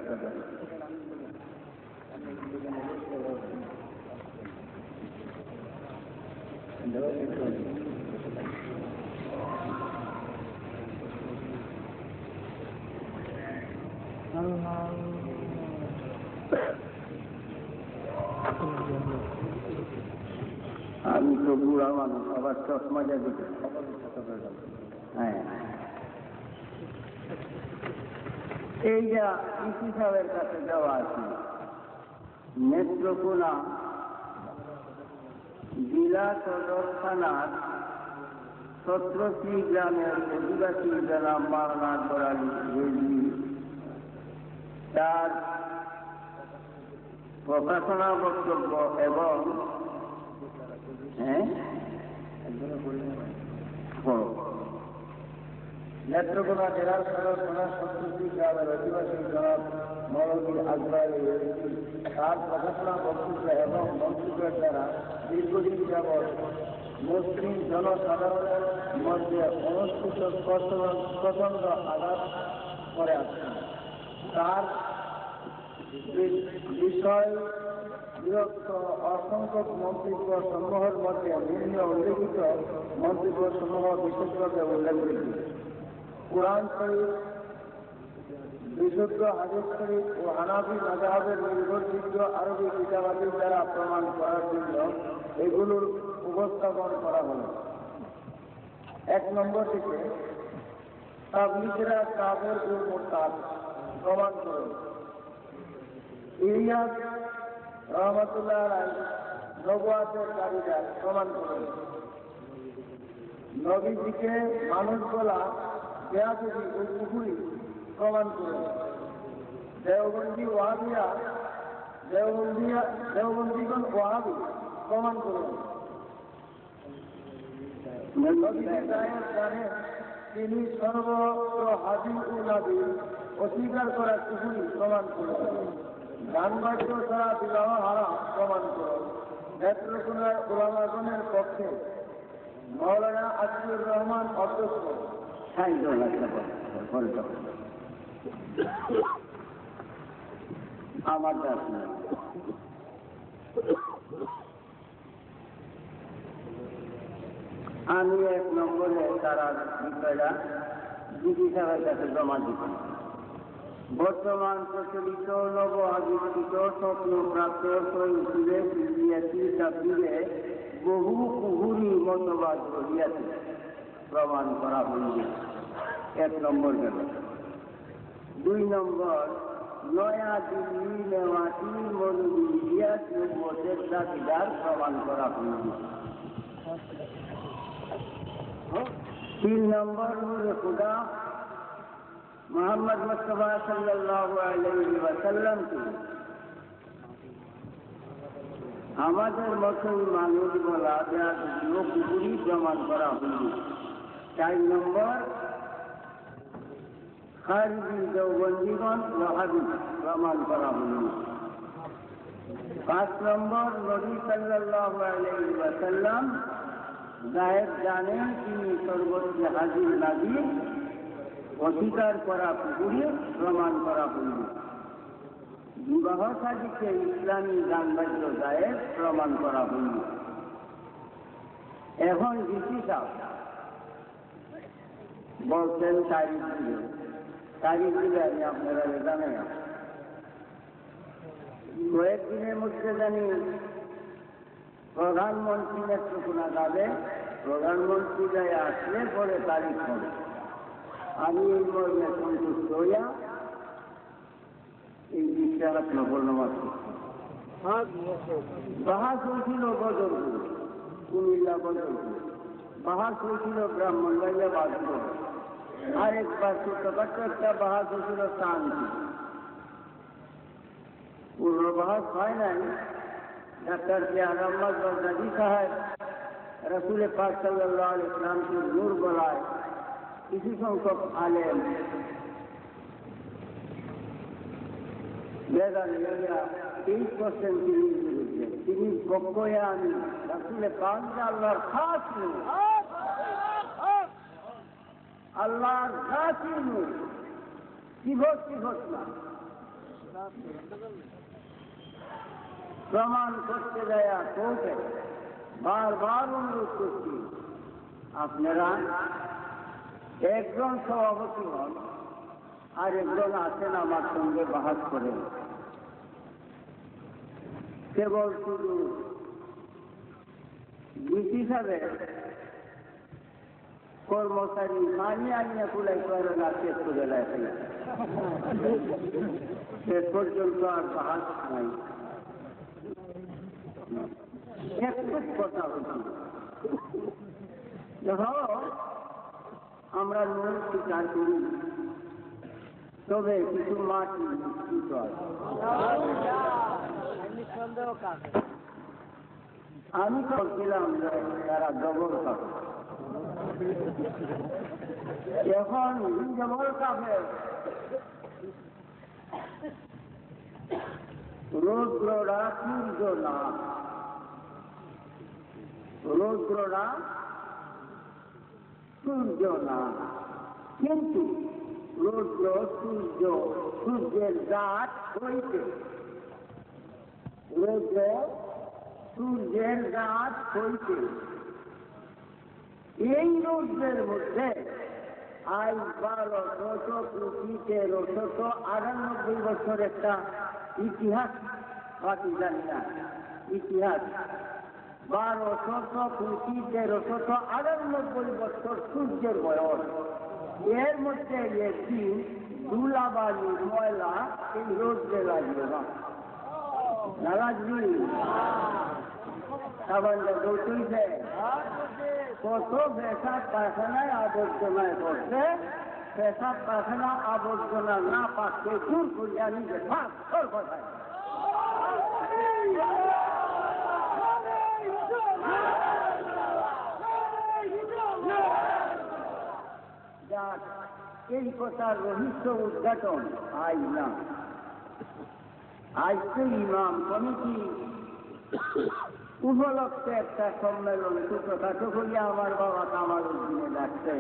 আমি তো বুড়া মানুষ, আবার চশমা যাবে। হ্যাঁ, এইটা ইসি সাহেবের কাছে দেওয়া আছে। নেত্রকোনা জেলা সদর থানার 17 গ্রামের অধিবাসী জেলা মাওলানা গোরালি রেজি, তার প্রকাশনা বক্তব্য এবং নেত্রকোনা জেলার সদর থানার 17 গ্রামের অধিবাসী জনাব মৌলভী আজরাইল রেজি তার প্রকাশনা বক্তব্য এবং মন্তব্যের দ্বারা দীর্ঘদিন যাবৎ মুসলিম জনসাধারণের মধ্যে অনুষ্ঠিত প্রচন্ড আঘাত করে আছেন। তার বিষয় বিরক্ত অসংখ্য মন্তব্য সমূহের মধ্যে নিম্ন উল্লেখিত মন্তব্য সমূহ বিশেষভাবে উল্লেখযোগ্য। কুরআন শরীফ, বিশুদ্ধ হাদিস শরীফ ও হানাফি মাযহাবের নির্ভরযোগ্য আরবি কিতাবাদির দ্বারা প্রমাণ করার জন্য এগুলোর উপস্থাপন করা হল। 1 নম্বর থেকে তাবলীগীরা কাফের ও মুরতাদ প্রমাণ করেন। ইলিয়াস রহমাতুল্লাহ আলাইহি নবুয়াতের দাবিদার প্রমাণ করেন। নবীজিকে মানুষ বলা বেয়াদবি ও কুফরি প্রমাণ করেন। দেওবন্দীগণ ওয়াহাবি প্রমাণ করেন। তিনি সর্বত্র হাজির ও নাবির অস্বীকার করা কুফরি প্রমাণ করেন। গান বাদ্য ছাড়া বিবাহ হারাম প্রমাণ করেন। নেত্রকোনার উলামাগণের পক্ষে মাওলানা আজিজুর রহমান অধ্যক্ষ আমার আমি 1 নম্বরে তারা বিষয়টা ডিসি সাহেবের কাছে জমা দিচ্ছি। বর্তমান প্রচলিত নবআবিষ্কৃত স্বপ্নপ্রাপ্ত শতাব্দীতে বহু কুহুরি মতবাদ রহিয়াছে প্রমাণ করা হইবে। 1 নম্বর গেল। 2 নম্বর, নয়া দিল্লি নেওয়াটি মৌলভীয়াত নবুয়তের দাবিদার প্রমাণ করা হইল। 3 নম্বর, নূরে খুদা মুহাম্মদ মুস্তাফা সাল্লাল্লাহু আলাইহি ওয়াসাল্লামকে আমাদের মতোই মানুষ বলা যার পুরোপুরি প্রমাণ করা হইল। 4 নম্বর, খারিজি দেওবন্দীগণ ওয়াহাবি প্রমাণ করা হইল। 5 নম্বর, নবী সাল্লাল্লাহু আলাইহি ওয়াসাল্লাম গায়েব জানেন, তিনি সর্বত্র হাজির নাজির অধিকার করা পুকুরে প্রমাণ করা হইল। বিবাহ সাদিকে ইসলামী গানবাদ্য গায়েব প্রমাণ করা হইল। এখন ডিসি সাহেব বলছেন তারিখ দিলে আমি আপনারা জানেন কয়েকদিনের মধ্যে জানি প্রধানমন্ত্রী নেতৃত্বনা যাবে, প্রধানমন্ত্রী যায় আসলে পরে তারিখ হবে। আমি এই মর্মে সন্তুষ্ট হইয়া এই বিশ্বাস নবর্ণমাস বাহাস হয়েছিল বদরপুর, কুমিল্লা বদরপুর, বাহাস হয়েছিল ব্রাহ্মণবাড়িয়া বাদপুর, আরেকবার ছোটখাটো একটা বাহাস হয়েছিল শান্তি। পূর্ববাহাস হয় নাই। ডাক্তার জিয়াউর রহমান বাগদাদি সাহেব রাসূল পাক সাল্লাল্লাহু আলাইহি ওয়াসাল্লামকে নূর বলায় কিছু সংখ্যক আলেম তিনি পক্ষে আমি রাসূল পাক আল্লাহর খাস নূর, আল্লাহর খাসি নূর, সিফত না প্রমাণ করতে দেয়া কোর্টে বারবার অনুরোধ করছি, আপনারা একজন সভাপতি হন আর একজন আছেন আমার সঙ্গে বাহাস করেন। কেবল শুধু ডিসি সাহেব কর্মচারী মানি আনিয়া কুলাই করে না শেষ করে রাখে, শেষ পর্যন্ত আর বাহাস নাই। কথা হচ্ছিল আমরা নূর স্বীকার করি, তবে কিছু মাটি মিশ্রিত আছে। আমি বলছিলাম তারা ডবল কাপে, এখন ডবল কাপে রৌদ্ররা সূর্য না, রৌদ্ররা সূর্য না, কিন্তু রৌদ্র সূর্যের জাত হইতে, রৌদ্র সূর্যের জাত হইতে। এই রৌদ্রের মধ্যে আজ 12,13,98 বছর একটা ইতিহাস বাকি জানি না, ইতিহাস 12,13,98 বছর সূর্যের বয়স। এর মধ্যে একদিন ধুলাবালি ময়লা এই রোদ্রে লাগবে না লাগবি, সাবানটা দৌড়ছে কত পেশাব পায়খানায় আবর্জনায় পড়ছে, পেশাব পায়খানা আবর্জনা না পাচ্ছে দূর করিয়া নিজে ভাগ কথায় এই কথার রহস্য উদ্ঘাটন আজ না, আজকে ইমাম কমিটি উপলক্ষে একটা সম্মেলন ছোটখাটো করিয়া আমার বাবা কামাল উদ্দিনে ডাকছে।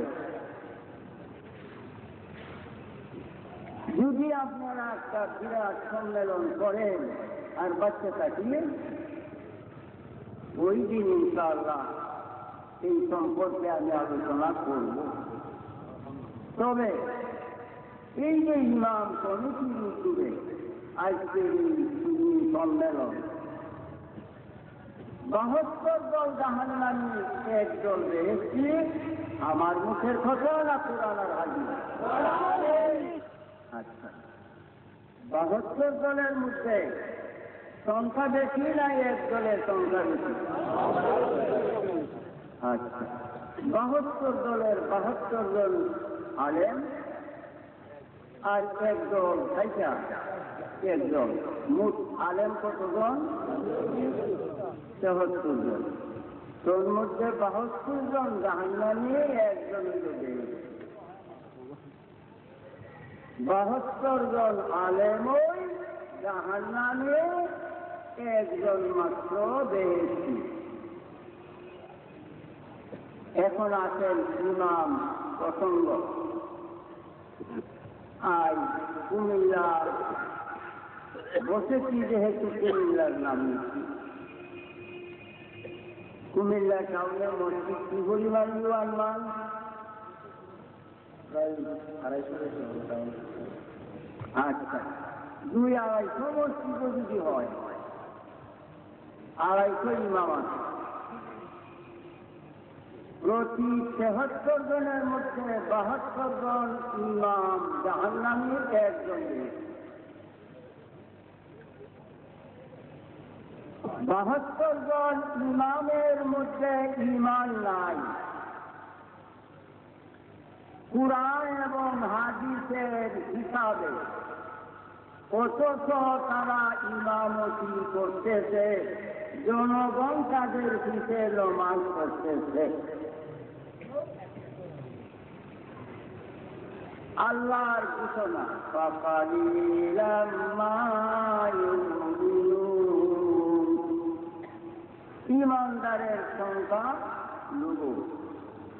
যদি আপনারা একটা বিরাট সম্মেলন করেন আর বাচ্চা থাকিয়ে, ওই দিন ইনশাআল্লাহ এই সম্পর্কে আমি আলোচনা করব। তবে এই যে ইমাম কমিটির উদ্যোগে আজকের এই সম্মেলন, 72 দল জাহান্নামী একদল রয়েছে, আমার মুখের কথা না কোরআন আর হাদিস, আচ্ছা, 72 দলের মধ্যে সংখ্যা বেশি না এক দলের সংখ্যা বেশি? আচ্ছা, 72 দলের 72 জন আলেম আর একদল ভাইসা একজন, মোট আলেম কতজন? 74 জন। তোর মধ্যে 72 জন জাহান্নামী, একজন বের। 72 জন আলেম ওই জাহান্নামে, একজন মাত্র বেহেশতি। এখন আছেন ইমাম প্রসঙ্গ। আজ কুমিল্লা বসেছি যেহেতু কুমিল্লার নাম নিচ্ছি। কুমিল্লা টাউনে মসজিদ কি পরিমাণ মান? আচ্ছা, 200-250 মসজিদ যদি হয়, 250 ইমাম আছে। প্রতি 73 জনের মধ্যে 72 জন ইমাম জাহান্নামী, একজন। 72 জন ইমামের মধ্যে ঈমান নাই, কুরআন এবং হাদিসের হিসাবে, অথচ তারা ইমামতি করতেছে, জনগণ তাদের পিছে নামাজ পড়তেছে। আল্লাহর ঘোষণা, ফাকালিলাম মা ইউমিনুন। ইমানদারের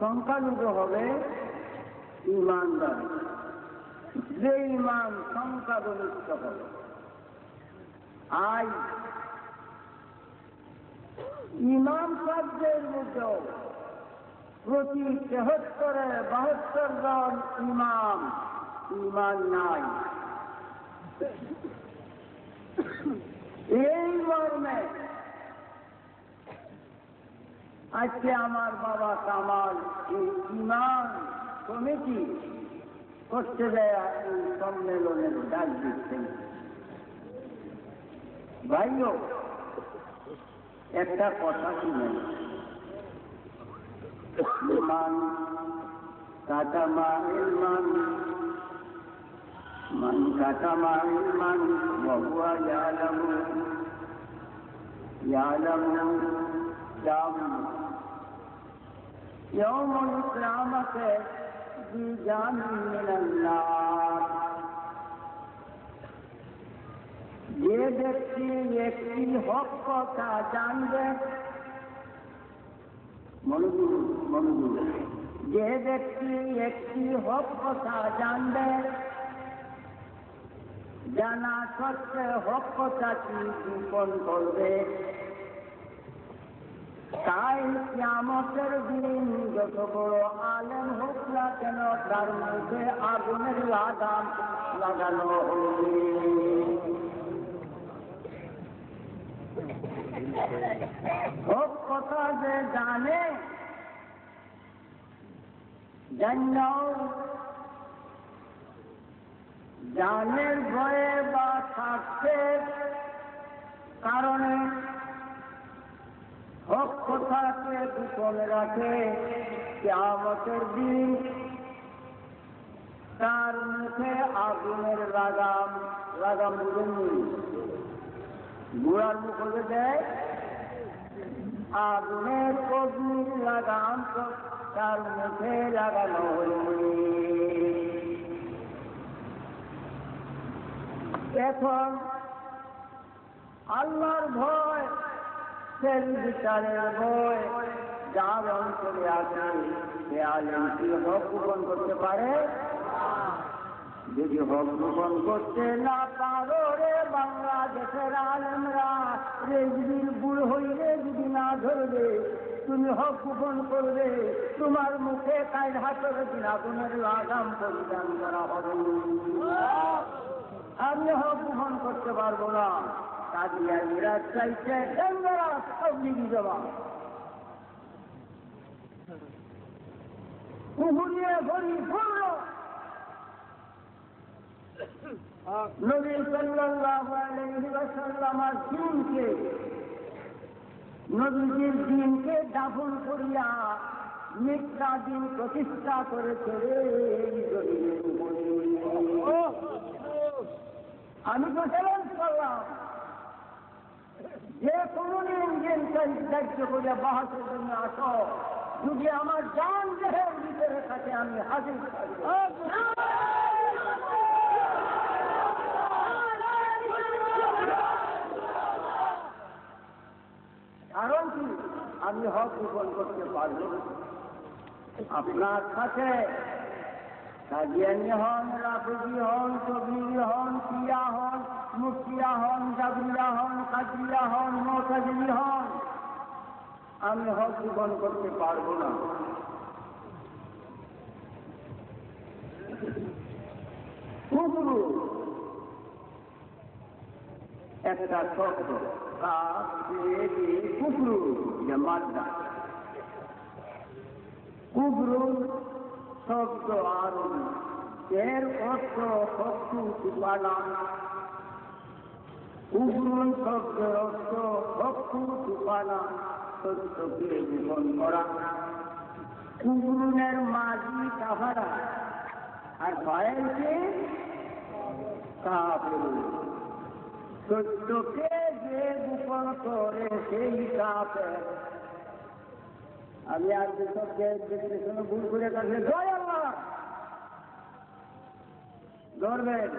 সংখ্যালঘু হবে ইমানদার, যে ইমান সংখ্যাগরিষ্ঠ হবে। আজ ইমাম সাহেবদের মধ্যেও প্রতি 73-72 জন ইমান নাই। এই মর্মে আজকে আমার বাবা কামাল এই ইমান কমিটি করতে দেয় এই সম্মেলনের ডাক দিচ্ছেন। ভাইও একটা কথা শুনেন, মান কাতামা ইলমান, মান কাতামা ইলমান ওয়া হুয়া ইয়ালামু ইয়াউমুল কিয়ামাতি বিজামিন মিনান নার। যে ব্যক্তি একটি হক কথা জানবে, মনোযোগ, যে ব্যক্তি একটি হক কথা জানবে, জানা সত্ত্বে হক কথাটি গোপন করবে, তাই কিয়ামতের দিন যত বড় আলেম হোক না কেন তার মধ্যে আগুনের লাগাম লাগানো হবে। হক কথা যে জানে, জানের ভয়ে বা স্বার্থের কারণে হক কথাকে গোপন রাখে, কিয়ামতের দিন তার মুখে আগুনের লাগাম বুঝেননি, গুড়ার মুখে দেয় আগুনের অগ্নির লাগাম তার মুখে লাগানো হয়নি। এখন আল্লাহর ভয়, সেই বিচারের ভয় যার অন্তরে আছে, সে আলেম কি হক গোপন করতে পারে? যদি হক গোপন করতে না পারো রে বাংলাদেশের আলেমরা, রেজবির বুড় হইলে যদি না ধরবে, তুমি হক গোপন করবে, তোমার মুখে কাল হাতের দিন আগুনের লাগাম পরিধান করা হবে। আমি হক গোপন করতে পারবো না। কাদিয়ানীরা চাইছে ডেঞ্জারাস তবলিগি জবাব, কুহুরিয়ে ভরি ভরল, নবী সাল্লাল্লাহু আলাইহি ওয়াসাল্লামের দিনকে, নবীজির দিনকে দাফন করিয়া মিথ্যা দিন প্রতিষ্ঠা করেছে এই জমিনের উপরে। আমি তো চ্যালেঞ্জ করলাম, যে কোনদিন দিনকে ত্যায্য করে বাহাসের জন্য আসো, যদি আমার জান দেহের ভিতরে থাকে আমি হাজির থাকব। কারণ কি, আমি হক গোপন করতে পারব। আপনার সাথে কাদিয়ানী হন, রাফেজি হন, তবলিগি হন, শিয়া হন, মুফতিয়া হন, জাবরিয়া হন, কাদরিয়া হন, মুতাজিলি হন, আমি হক গোপন করতে পারব না। কুফরু একটা শব্দ, কুফরু যে মাদ্দা, কুফরু শব্দ আরবি, এর অর্থ শত্রু টুকানা। কুফরুন শব্দের অর্থ শত্রু টুকানা, সত্যকে গোপন করা। কুফরুনের মাঝি কাফারা আর ফাইলকে কাফের। সত্যকে যে গোপন করে সেই কাফের। আমি আর যেসবকে দেখতে ভুল করে থাকলে জয় আল্লাহ ধরবেন।